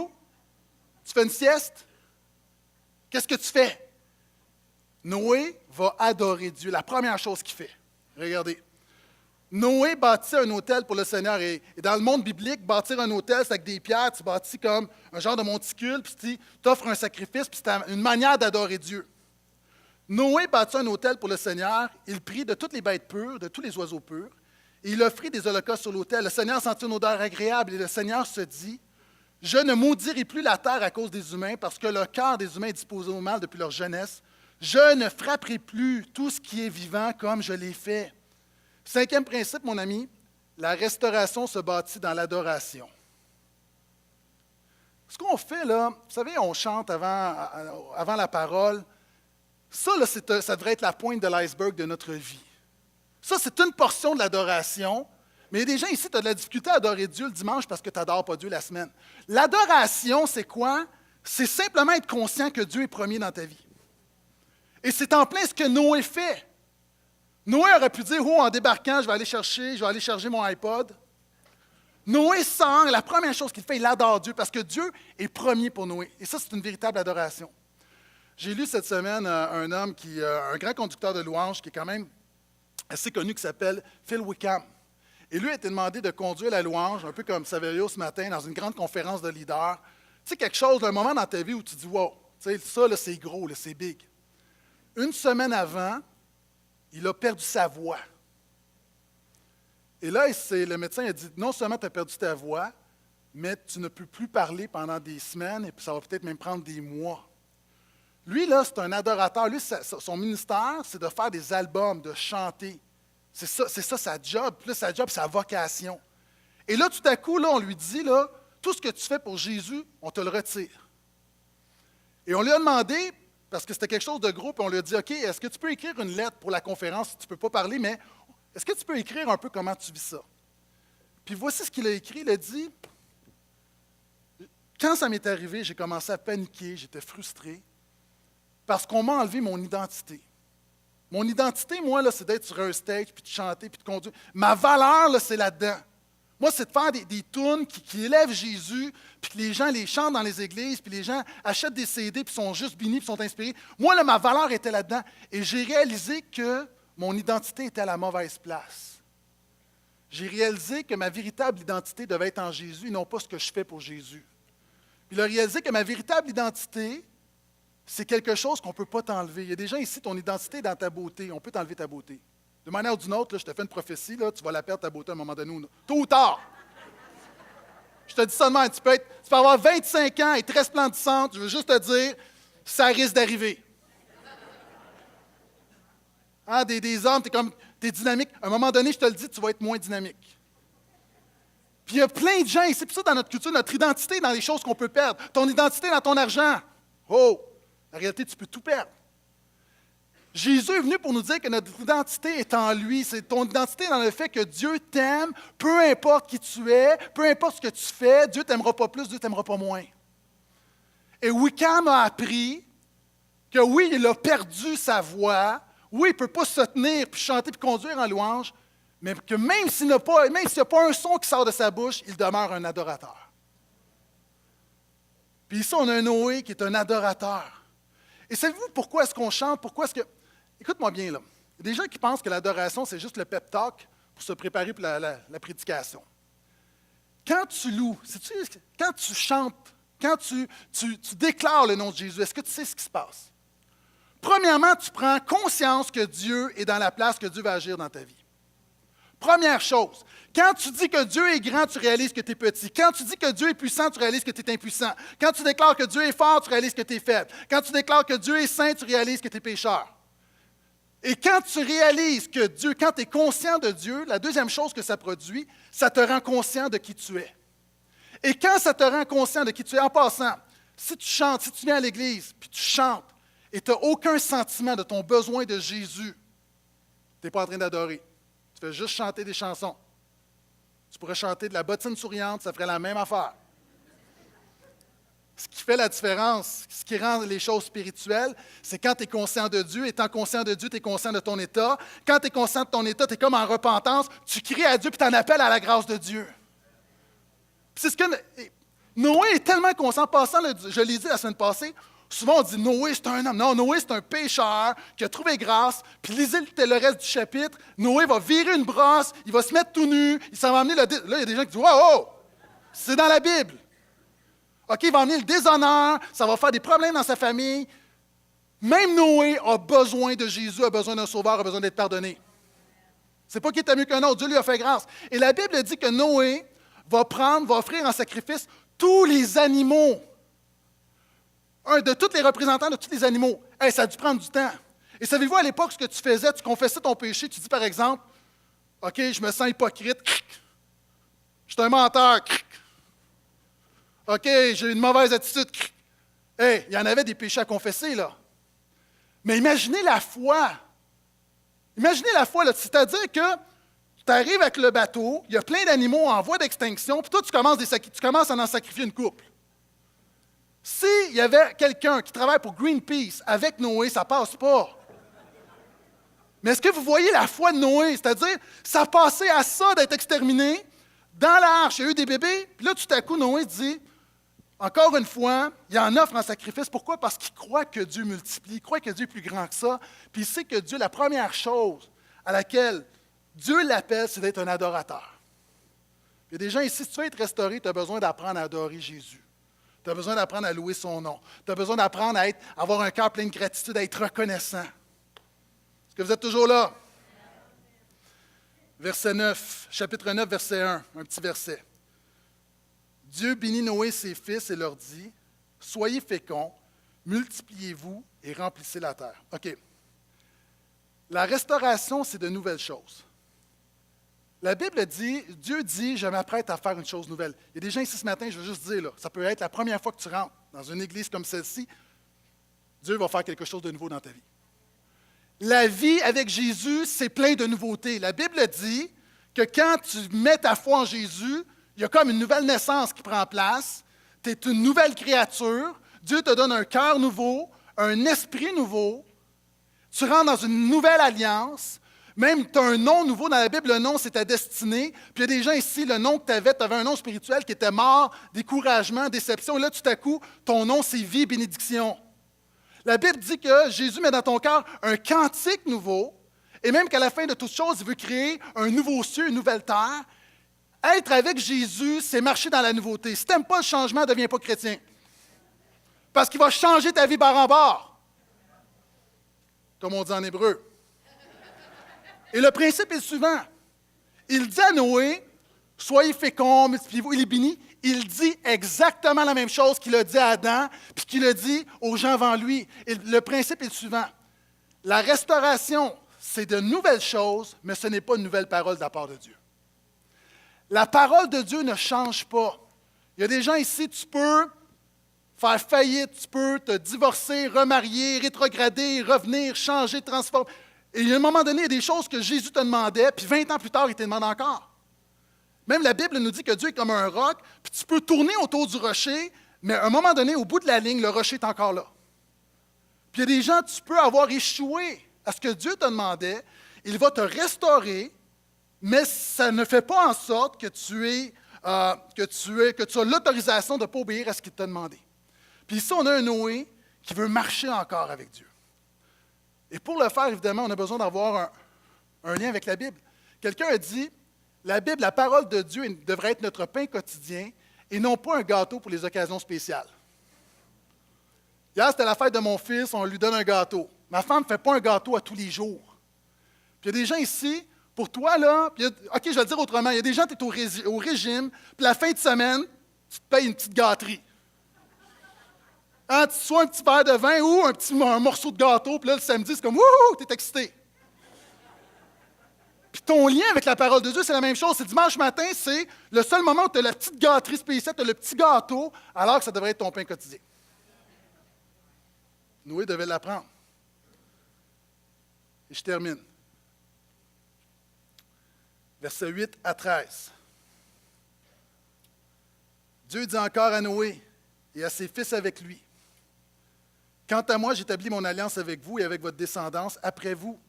Tu fais une sieste? Qu'est-ce que tu fais? Noé va adorer Dieu. La première chose qu'il fait. Regardez. Noé bâtit un autel pour le Seigneur. Et dans le monde biblique, bâtir un autel, c'est avec des pierres, tu bâtis comme un genre de monticule, puis tu offres un sacrifice, puis c'est une manière d'adorer Dieu. Noé bâtit un autel pour le Seigneur. Il prit de toutes les bêtes pures, de tous les oiseaux purs, et il offrit des holocaustes sur l'autel. Le Seigneur sentit une odeur agréable, et le Seigneur se dit, « Je ne maudirai plus la terre à cause des humains, parce que le cœur des humains est disposé au mal depuis leur jeunesse. Je ne frapperai plus tout ce qui est vivant comme je l'ai fait. » Cinquième principe, mon ami, la restauration se bâtit dans l'adoration. Ce qu'on fait là, vous savez, on chante avant la parole. Ça, là, ça devrait être la pointe de l'iceberg de notre vie. Ça, c'est une portion de l'adoration. Mais il y a des gens ici, tu as de la difficulté à adorer Dieu le dimanche parce que tu n'adores pas Dieu la semaine. L'adoration, c'est quoi? C'est simplement être conscient que Dieu est premier dans ta vie. Et c'est en plein ce que Noé fait. Noé aurait pu dire, « Oh, en débarquant, je vais aller chercher mon iPod. » Noé sort, la première chose qu'il fait, il adore Dieu parce que Dieu est premier pour Noé. Et ça, c'est une véritable adoration. J'ai lu cette semaine un homme un grand conducteur de louanges qui est quand même assez connu, qui s'appelle Phil Wickham. Et lui a été demandé de conduire la louange, un peu comme Saverio ce matin, dans une grande conférence de leaders. Tu sais, quelque chose, un moment dans ta vie où tu dis, « Wow, tu sais, ça, là, c'est gros, là, c'est big. » Une semaine avant, il a perdu sa voix. Et là, le médecin a dit, non seulement tu as perdu ta voix, mais tu ne peux plus parler pendant des semaines et puis ça va peut-être même prendre des mois. Lui, là, c'est un adorateur. Lui, son ministère, c'est de faire des albums, de chanter. C'est ça sa job, plus sa job, sa vocation. Et là, tout à coup, là, on lui dit, là, tout ce que tu fais pour Jésus, on te le retire. Et on lui a demandé, parce que c'était quelque chose de gros, puis on lui a dit, OK, est-ce que tu peux écrire une lettre pour la conférence si tu ne peux pas parler, mais est-ce que tu peux écrire un peu comment tu vis ça? Puis voici ce qu'il a écrit. Il a dit, quand ça m'est arrivé, j'ai commencé à paniquer, j'étais frustré, parce qu'on m'a enlevé mon identité. Mon identité, moi, là, c'est d'être sur un stage, puis de chanter, puis de conduire. Ma valeur, là, c'est là-dedans. Moi, c'est de faire des tunes qui élèvent Jésus, puis que les gens les chantent dans les églises, puis les gens achètent des CD, puis sont juste bénis, puis sont inspirés. Moi, là, ma valeur était là-dedans. Et j'ai réalisé que mon identité était à la mauvaise place. J'ai réalisé que ma véritable identité devait être en Jésus, et non pas ce que je fais pour Jésus. Puis il a réalisé que ma véritable identité, c'est quelque chose qu'on ne peut pas t'enlever. Il y a des gens ici, ton identité est dans ta beauté. On peut t'enlever ta beauté. De manière ou d'une autre, là, je te fais une prophétie, là, tu vas la perdre ta beauté à un moment donné, tôt ou tard. Je te dis ça de même, tu peux avoir 25 ans et être resplendissante, je veux juste te dire, ça risque d'arriver. Hein, des hommes, tu es dynamique. À un moment donné, je te le dis, tu vas être moins dynamique. Puis il y a plein de gens ici, puis ça dans notre culture, notre identité est dans les choses qu'on peut perdre. Ton identité est dans ton argent. Oh! En réalité, tu peux tout perdre. Jésus est venu pour nous dire que notre identité est en lui. C'est ton identité dans le fait que Dieu t'aime, peu importe qui tu es, peu importe ce que tu fais, Dieu ne t'aimera pas plus, Dieu ne t'aimera pas moins. Et Wickham a appris que oui, il a perdu sa voix, oui, il ne peut pas se tenir, puis chanter, puis conduire en louange, mais que même s'il n'y a pas un son qui sort de sa bouche, il demeure un adorateur. Puis ici, on a un Noé qui est un adorateur. Et savez-vous pourquoi est-ce qu'on chante? Pourquoi est-ce que... Écoute-moi bien, là. Il y a des gens qui pensent que l'adoration, c'est juste le pep talk pour se préparer pour la prédication. Quand tu loues, quand tu chantes, quand tu déclares le nom de Jésus, est-ce que tu sais ce qui se passe? Premièrement, tu prends conscience que Dieu est dans la place que Dieu va agir dans ta vie. Première chose, quand tu dis que Dieu est grand, tu réalises que tu es petit. Quand tu dis que Dieu est puissant, tu réalises que tu es impuissant. Quand tu déclares que Dieu est fort, tu réalises que tu es faible. Quand tu déclares que Dieu est saint, tu réalises que tu es pécheur. Et quand tu réalises que Dieu, quand tu es conscient de Dieu, la deuxième chose que ça produit, ça te rend conscient de qui tu es. Et quand ça te rend conscient de qui tu es, en passant, si tu chantes, si tu viens à l'église, puis tu chantes, et tu n'as aucun sentiment de ton besoin de Jésus, tu n'es pas en train d'adorer. Tu fais juste chanter des chansons. Tu pourrais chanter de la bottine souriante, ça ferait la même affaire. Ce qui fait la différence, ce qui rend les choses spirituelles, c'est quand tu es conscient de Dieu. Étant conscient de Dieu, tu es conscient de ton état. Quand tu es conscient de ton état, tu es comme en repentance. Tu cries à Dieu puis tu en appelles à la grâce de Dieu. Puis c'est ce que Noé est tellement conscient. En passant, je l'ai dit la semaine passée, Souvent, on dit Noé, c'est un homme. Non, Noé, c'est un pécheur qui a trouvé grâce. Puis lisez le reste du chapitre. Noé va virer une brosse, il va se mettre tout nu, il s'en va amener le... Là, il y a des gens qui disent, wow, c'est dans la Bible. OK, il va amener le déshonneur, ça va faire des problèmes dans sa famille. Même Noé a besoin de Jésus, a besoin d'un sauveur, a besoin d'être pardonné. C'est pas qu'il était mieux qu'un autre, Dieu lui a fait grâce. Et la Bible dit que Noé va offrir en sacrifice tous les animaux. De tous les représentants de tous les animaux. Hey, ça a dû prendre du temps. Et savez-vous, à l'époque, ce que tu faisais, tu confessais ton péché, tu dis par exemple, OK, je me sens hypocrite, je suis un menteur, OK, j'ai une mauvaise attitude. Hey, il y en avait des péchés à confesser, là. Mais imaginez la foi. Imaginez la foi, là. C'est-à-dire que tu arrives avec le bateau, il y a plein d'animaux en voie d'extinction, puis toi, tu commences à en sacrifier une couple. S'il y avait quelqu'un qui travaille pour Greenpeace avec Noé, ça ne passe pas. Mais est-ce que vous voyez la foi de Noé? C'est-à-dire, ça passait à ça d'être exterminé. Dans l'arche, il y a eu des bébés, puis là, tout à coup, Noé dit, encore une fois, il en offre en sacrifice. Pourquoi? Parce qu'il croit que Dieu multiplie, il croit que Dieu est plus grand que ça, puis il sait que Dieu, la première chose à laquelle Dieu l'appelle, c'est d'être un adorateur. Il y a des gens ici, si tu veux être restauré, tu as besoin d'apprendre à adorer Jésus. Tu as besoin d'apprendre à louer son nom. Tu as besoin d'apprendre à avoir un cœur plein de gratitude, à être reconnaissant. Est-ce que vous êtes toujours là? Verset 9, chapitre 9, verset 1, un petit verset. Dieu bénit Noé et ses fils et leur dit, « Soyez féconds, multipliez-vous et remplissez la terre. » OK. La restauration, c'est de nouvelles choses. La Bible dit, Dieu dit, je m'apprête à faire une chose nouvelle. Il y a des gens ici ce matin, je veux juste dire, là, ça peut être la première fois que tu rentres dans une église comme celle-ci, Dieu va faire quelque chose de nouveau dans ta vie. La vie avec Jésus, c'est plein de nouveautés. La Bible dit que quand tu mets ta foi en Jésus, il y a comme une nouvelle naissance qui prend place. Tu es une nouvelle créature. Dieu te donne un cœur nouveau, un esprit nouveau. Tu rentres dans une nouvelle alliance. Même, tu as un nom nouveau. Dans la Bible, le nom, c'est ta destinée. Puis il y a des gens ici, le nom que tu avais un nom spirituel qui était mort, découragement, déception. Et là, tout à coup, ton nom, c'est vie, bénédiction. La Bible dit que Jésus met dans ton cœur un cantique nouveau. Et même qu'à la fin de toutes choses, il veut créer un nouveau ciel, une nouvelle terre. Être avec Jésus, c'est marcher dans la nouveauté. Si tu n'aimes pas le changement, ne deviens pas chrétien. Parce qu'il va changer ta vie barre en barre. Comme on dit en hébreu. Et le principe est le suivant. Il dit à Noé, soyez féconds, multipliez-vous, il est béni. Il dit exactement la même chose qu'il a dit à Adam, puis qu'il a dit aux gens avant lui. Et le principe est le suivant. La restauration, c'est de nouvelles choses, mais ce n'est pas une nouvelle parole de la part de Dieu. La parole de Dieu ne change pas. Il y a des gens ici, tu peux faire faillite, tu peux te divorcer, remarier, rétrograder, revenir, changer, transformer. Et à un moment donné, il y a des choses que Jésus te demandait, puis 20 ans plus tard, il te demande encore. Même la Bible nous dit que Dieu est comme un roc, puis tu peux tourner autour du rocher, mais à un moment donné, au bout de la ligne, le rocher est encore là. Puis il y a des gens, tu peux avoir échoué à ce que Dieu te demandait, il va te restaurer, mais ça ne fait pas en sorte que tu as l'autorisation de ne pas obéir à ce qu'il t'a demandé. Puis ici, on a un Noé qui veut marcher encore avec Dieu. Et pour le faire, évidemment, on a besoin d'avoir un lien avec la Bible. Quelqu'un a dit, la Bible, la parole de Dieu devrait être notre pain quotidien et non pas un gâteau pour les occasions spéciales. Hier, c'était la fête de mon fils, on lui donne un gâteau. Ma femme ne fait pas un gâteau à tous les jours. Puis il y a des gens ici, pour toi, là, OK, je vais le dire autrement, il y a des gens, tu es au régime, puis la fin de semaine, tu te payes une petite gâterie. Hein, soit un petit verre de vin ou un morceau de gâteau, puis là, le samedi, c'est comme, wouhou, tu es excité. Puis ton lien avec la parole de Dieu, c'est la même chose. C'est dimanche matin, c'est le seul moment où tu as la petite gâterie spéciale, tu as le petit gâteau, alors que ça devrait être ton pain quotidien. Noé devait l'apprendre. Et je termine. Versets 8 à 13. Dieu dit encore à Noé et à ses fils avec lui, « Quant à moi, j'établis mon alliance avec vous et avec votre descendance après vous,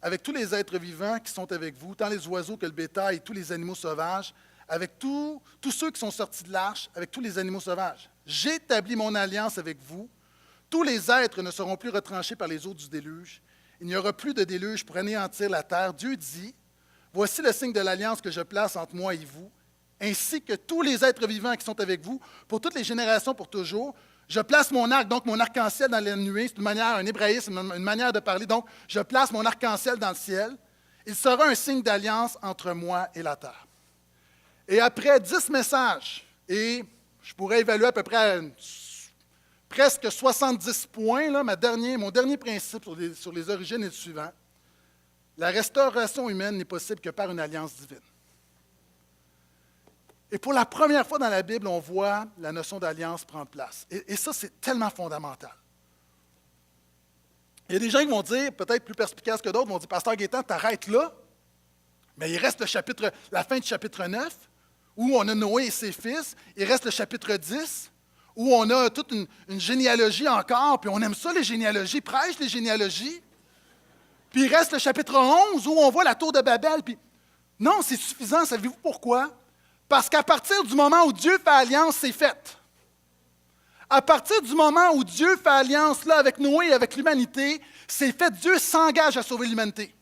avec tous les êtres vivants qui sont avec vous, tant les oiseaux que le bétail et tous les animaux sauvages, avec tous ceux qui sont sortis de l'arche, avec tous les animaux sauvages. J'établis mon alliance avec vous. Tous les êtres ne seront plus retranchés par les eaux du déluge. Il n'y aura plus de déluge pour anéantir la terre. Dieu dit, « Voici le signe de l'alliance que je place entre moi et vous, ainsi que tous les êtres vivants qui sont avec vous, pour toutes les générations, pour toujours. Je place mon arc, donc mon arc-en-ciel dans les nuées. C'est une manière, un hébraïsme, une manière de parler. Donc, je place mon arc-en-ciel dans le ciel. Il sera un signe d'alliance entre moi et la terre. » Et après 10 messages, et je pourrais évaluer à peu près presque 70 points, là, mon dernier principe sur les origines est le suivant. La restauration humaine n'est possible que par une alliance divine. Et pour la première fois dans la Bible, on voit la notion d'alliance prendre place. Et ça, c'est tellement fondamental. Il y a des gens qui vont dire, peut-être plus perspicaces que d'autres, vont dire, Pasteur Gaétan, t'arrêtes là, mais il reste la fin du chapitre 9, où on a Noé et ses fils. Il reste le chapitre 10, où on a toute une généalogie encore, puis on aime ça, les généalogies, prêche les généalogies. Puis il reste le chapitre 11, où on voit la tour de Babel. Puis non, c'est suffisant. Savez-vous pourquoi? Parce qu'à partir du moment où Dieu fait alliance, c'est fait. À partir du moment où Dieu fait alliance là, avec Noé et avec l'humanité, c'est fait. Dieu s'engage à sauver l'humanité.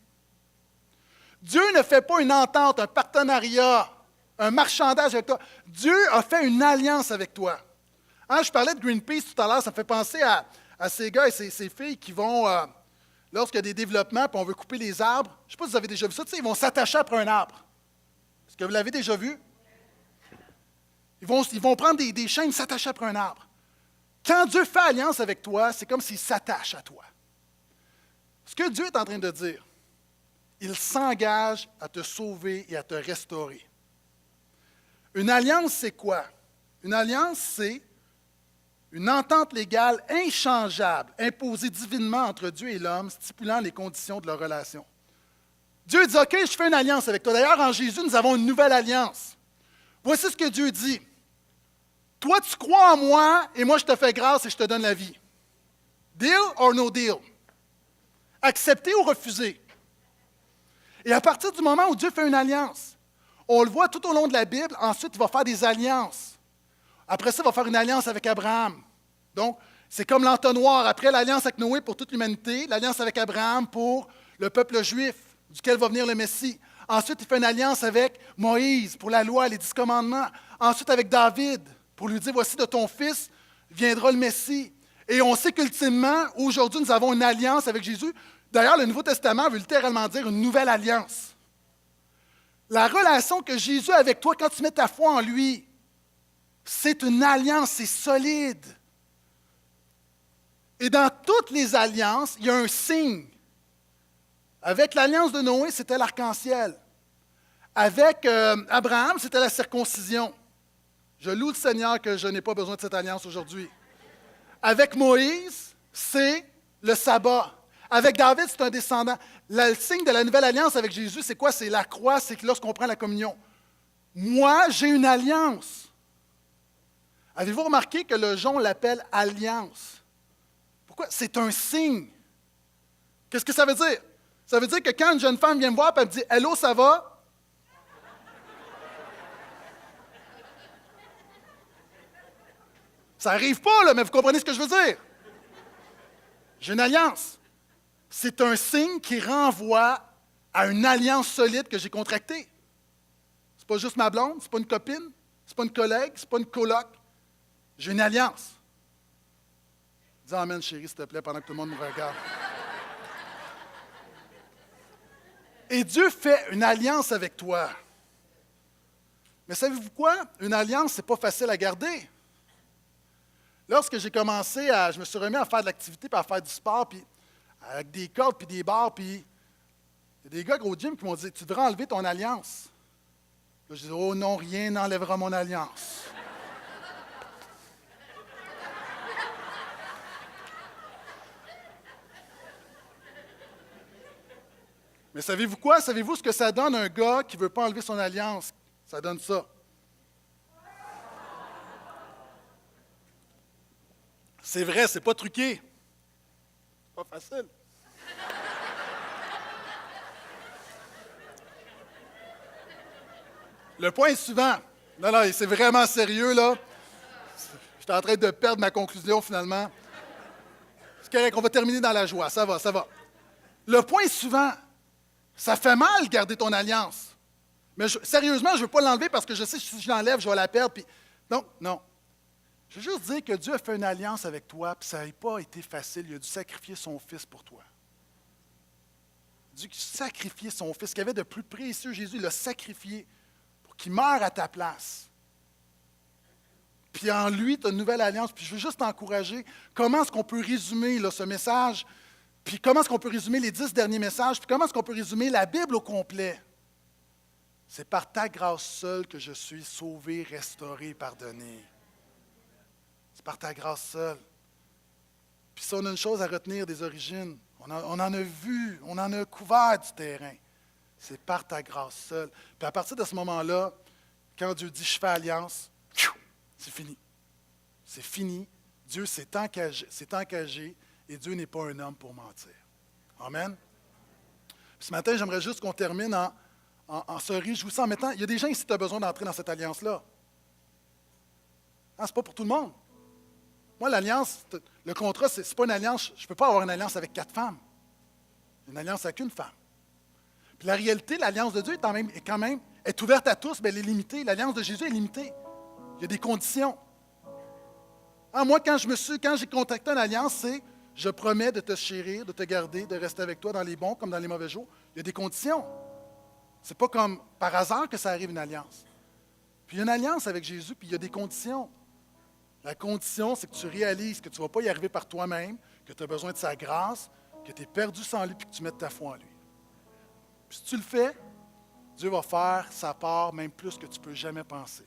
Dieu ne fait pas une entente, un partenariat, un marchandage avec toi. Dieu a fait une alliance avec toi. Hein, je parlais de Greenpeace tout à l'heure, ça me fait penser à ces gars et ces filles qui vont, lorsqu'il y a des développements et on veut couper les arbres, je ne sais pas si vous avez déjà vu ça, ils vont s'attacher après un arbre. Est-ce que vous l'avez déjà vu? Ils vont prendre des chaînes et s'attacher après un arbre. Quand Dieu fait alliance avec toi, c'est comme s'il s'attache à toi. Ce que Dieu est en train de dire, il s'engage à te sauver et à te restaurer. Une alliance, c'est quoi? Une alliance, c'est une entente légale inchangeable, imposée divinement entre Dieu et l'homme, stipulant les conditions de leur relation. Dieu dit, OK, je fais une alliance avec toi. D'ailleurs, en Jésus, nous avons une nouvelle alliance. Voici ce que Dieu dit. Toi, tu crois en moi, et moi, je te fais grâce et je te donne la vie. Deal or no deal? Accepter ou refuser? Et à partir du moment où Dieu fait une alliance, on le voit tout au long de la Bible, ensuite, il va faire des alliances. Après ça, il va faire une alliance avec Abraham. Donc, c'est comme l'entonnoir. Après l'alliance avec Noé pour toute l'humanité, l'alliance avec Abraham pour le peuple juif, duquel va venir le Messie. Ensuite, il fait une alliance avec Moïse pour la loi, les 10 commandements. Ensuite, avec David, pour lui dire, voici de ton fils viendra le Messie. Et on sait qu'ultimement, aujourd'hui, nous avons une alliance avec Jésus. D'ailleurs, le Nouveau Testament veut littéralement dire une nouvelle alliance. La relation que Jésus a avec toi, quand tu mets ta foi en lui, c'est une alliance, c'est solide. Et dans toutes les alliances, il y a un signe. Avec l'alliance de Noé, c'était l'arc-en-ciel. Avec Abraham, c'était la circoncision. Je loue le Seigneur que je n'ai pas besoin de cette alliance aujourd'hui. Avec Moïse, c'est le sabbat. Avec David, c'est un descendant. Le signe de la nouvelle alliance avec Jésus, c'est quoi? C'est la croix, c'est que lorsqu'on prend la communion. Moi, j'ai une alliance. Avez-vous remarqué que le jonc l'appelle alliance? Pourquoi? C'est un signe. Qu'est-ce que ça veut dire? Ça veut dire que quand une jeune femme vient me voir et elle me dit « Hello, ça va? » Ça n'arrive pas, là, mais vous comprenez ce que je veux dire? J'ai une alliance. C'est un signe qui renvoie à une alliance solide que j'ai contractée. Ce n'est pas juste ma blonde, ce n'est pas une copine, ce n'est pas une collègue, ce n'est pas une coloc. J'ai une alliance. Dis amen, chérie, s'il te plaît, pendant que tout le monde me regarde. Et Dieu fait une alliance avec toi. Mais savez-vous quoi? Une alliance, ce n'est pas facile à garder. Lorsque j'ai commencé je me suis remis à faire de l'activité, puis à faire du sport, puis avec des cordes, puis des barres, puis il y a des gars au gym qui m'ont dit « Tu devrais enlever ton alliance. » Là, je dis « Oh non, rien n'enlèvera mon alliance. » Mais savez-vous quoi? Savez-vous ce que ça donne un gars qui ne veut pas enlever son alliance? Ça donne ça. C'est vrai, c'est pas truqué. C'est pas facile. Le point est suivant. Non, c'est vraiment sérieux, là. Je suis en train de perdre ma conclusion, finalement. C'est correct, on va terminer dans la joie. Ça va, ça va. Le point est souvent, ça fait mal garder ton alliance. Mais sérieusement, je ne veux pas l'enlever parce que je sais que si je l'enlève, je vais la perdre. Puis... Non, non. Je veux juste dire que Dieu a fait une alliance avec toi, puis ça n'a pas été facile. Il a dû sacrifier son Fils pour toi. Dieu a sacrifié son Fils, ce qu'il avait de plus précieux, Jésus, il l'a sacrifié pour qu'il meure à ta place. Puis en lui, tu as une nouvelle alliance. Puis je veux juste t'encourager. Comment est-ce qu'on peut résumer là, ce message? Puis comment est-ce qu'on peut résumer les 10 derniers messages? Puis comment est-ce qu'on peut résumer la Bible au complet? C'est par ta grâce seule que je suis sauvé, restauré, pardonné. C'est par ta grâce seule. Puis si on a une chose à retenir des origines, on en a vu, on en a couvert du terrain. C'est par ta grâce seule. Puis à partir de ce moment-là, quand Dieu dit « je fais alliance », c'est fini. C'est fini. Dieu s'est engagé et Dieu n'est pas un homme pour mentir. Amen. Puis ce matin, j'aimerais juste qu'on termine en se réjouissant en mettant... Il y a des gens ici qui ont besoin d'entrer dans cette alliance-là. Ce n'est pas pour tout le monde. Moi, l'alliance, le contrat, ce n'est pas une alliance. Je ne peux pas avoir une alliance avec 4 femmes. Une alliance avec une femme. Puis la réalité, l'alliance de Dieu est ouverte à tous, mais elle est limitée. L'alliance de Jésus est limitée. Il y a des conditions. Moi, quand j'ai contracté une alliance, c'est je promets de te chérir, de te garder, de rester avec toi dans les bons comme dans les mauvais jours. Il y a des conditions. Ce n'est pas comme par hasard que ça arrive une alliance. Puis il y a une alliance avec Jésus, puis il y a des conditions. La condition, c'est que tu réalises que tu ne vas pas y arriver par toi-même, que tu as besoin de sa grâce, que tu es perdu sans lui, puis que tu mettes ta foi en lui. Puis si tu le fais, Dieu va faire sa part, même plus que tu ne peux jamais penser.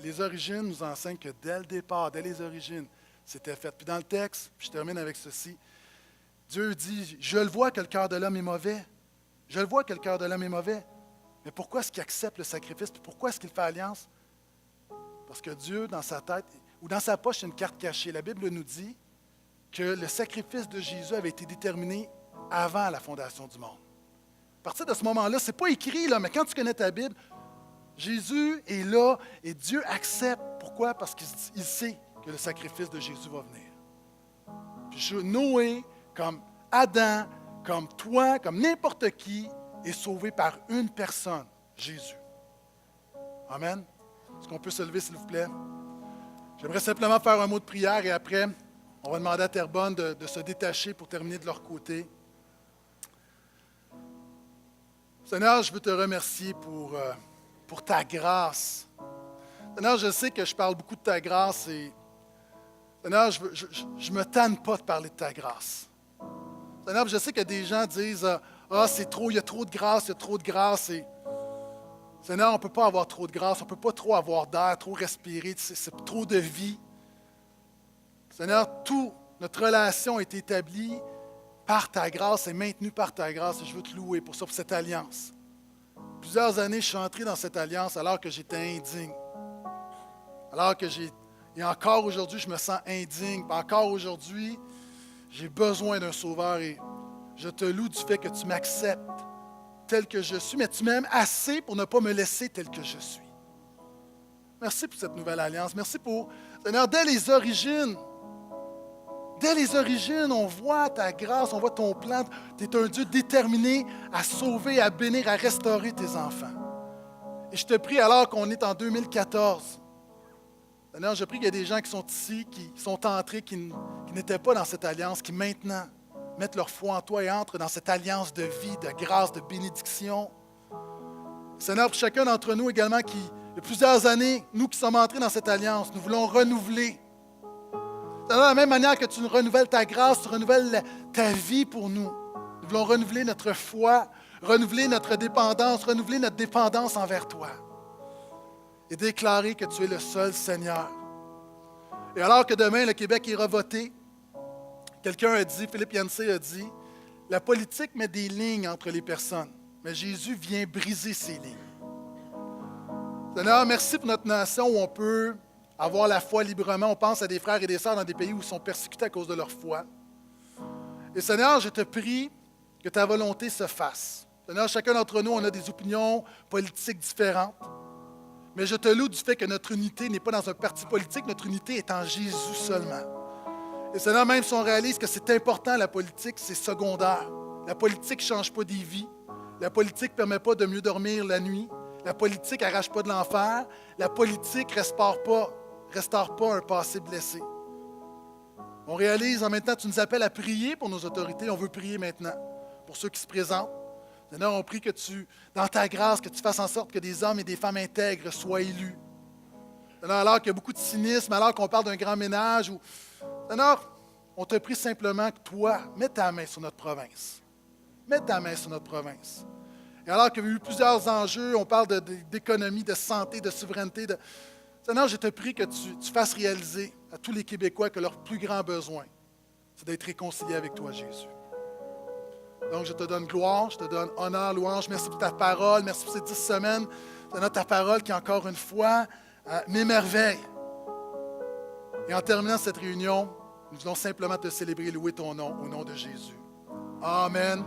Les origines nous enseignent que dès le départ, dès les origines, c'était fait. Puis dans le texte, puis je termine avec ceci, Dieu dit, je le vois que le cœur de l'homme est mauvais. Je le vois que le cœur de l'homme est mauvais. Mais pourquoi est-ce qu'il accepte le sacrifice? Puis pourquoi est-ce qu'il fait alliance? Parce que Dieu, dans sa tête, ou dans sa poche, c'est une carte cachée. La Bible nous dit que le sacrifice de Jésus avait été déterminé avant la fondation du monde. À partir de ce moment-là, ce n'est pas écrit, là, mais quand tu connais ta Bible, Jésus est là et Dieu accepte. Pourquoi? Parce qu'il sait que le sacrifice de Jésus va venir. Puis Noé, comme Adam, comme toi, comme n'importe qui, est sauvé par une personne, Jésus. Amen. Est-ce qu'on peut se lever, s'il vous plaît? J'aimerais simplement faire un mot de prière et après, on va demander à Terrebonne de se détacher pour terminer de leur côté. Seigneur, je veux te remercier pour ta grâce. Seigneur, je sais que je parle beaucoup de ta grâce et Seigneur, je ne me tanne pas de parler de ta grâce. Seigneur, je sais que des gens disent c'est trop, il y a trop de grâce, il y a trop de grâce. Et Seigneur, on ne peut pas avoir trop de grâce, on ne peut pas trop avoir d'air, trop respirer, c'est trop de vie. Seigneur, toute notre relation est établie par ta grâce et maintenue par ta grâce et je veux te louer pour ça, pour cette alliance. Plusieurs années, je suis entré dans cette alliance alors que j'étais indigne. Et encore aujourd'hui, je me sens indigne. Puis encore aujourd'hui, j'ai besoin d'un sauveur et je te loue du fait que tu m'acceptes tel que je suis, mais tu m'aimes assez pour ne pas me laisser tel que je suis. Merci pour cette nouvelle alliance. Merci pour, Seigneur, dès les origines, on voit ta grâce, on voit ton plan. Tu es un Dieu déterminé à sauver, à bénir, à restaurer tes enfants. Et je te prie, alors qu'on est en 2014, Seigneur, je prie qu'il y a des gens qui sont ici, qui sont entrés, qui n'étaient pas dans cette alliance, qui maintenant mettent leur foi en toi et entrent dans cette alliance de vie, de grâce, de bénédiction. Seigneur, pour chacun d'entre nous également, il y a plusieurs années, nous qui sommes entrés dans cette alliance, nous voulons renouveler. Seigneur, de la même manière que tu nous renouvelles ta grâce, tu renouvelles ta vie pour nous. Nous voulons renouveler notre foi, renouveler notre dépendance, renouveler notre dépendance envers toi. Et déclarer que tu es le seul Seigneur. Et alors que demain, le Québec ira voter, quelqu'un a dit, Philippe Yancey a dit, la politique met des lignes entre les personnes, mais Jésus vient briser ces lignes. Seigneur, merci pour notre nation où on peut avoir la foi librement. On pense à des frères et des sœurs dans des pays où ils sont persécutés à cause de leur foi. Et Seigneur, je te prie que ta volonté se fasse. Seigneur, chacun d'entre nous, on a des opinions politiques différentes. Mais je te loue du fait que notre unité n'est pas dans un parti politique, notre unité est en Jésus seulement. Et Seigneur, même si on réalise que c'est important, la politique, c'est secondaire. La politique ne change pas des vies. La politique ne permet pas de mieux dormir la nuit. La politique n'arrache pas de l'enfer. La politique ne restaure pas un passé blessé. On réalise en même temps, tu nous appelles à prier pour nos autorités. On veut prier maintenant pour ceux qui se présentent. Seigneur, on prie que dans ta grâce, que tu fasses en sorte que des hommes et des femmes intègres soient élus. Seigneur, alors qu'il y a beaucoup de cynisme, alors qu'on parle d'un grand ménage. Seigneur, on te prie simplement que toi, mets ta main sur notre province. Mets ta main sur notre province. Et alors qu'il y a eu plusieurs enjeux, on parle d'économie, de santé, de souveraineté. Seigneur, je te prie que tu fasses réaliser à tous les Québécois que leur plus grand besoin, c'est d'être réconciliés avec toi, Jésus. Donc, je te donne gloire, je te donne honneur, louange. Merci pour ta parole, merci pour ces 10 semaines. Seigneur, ta parole qui, encore une fois, m'émerveille. Et en terminant cette réunion, nous voulons simplement te célébrer et louer ton nom, au nom de Jésus. Amen.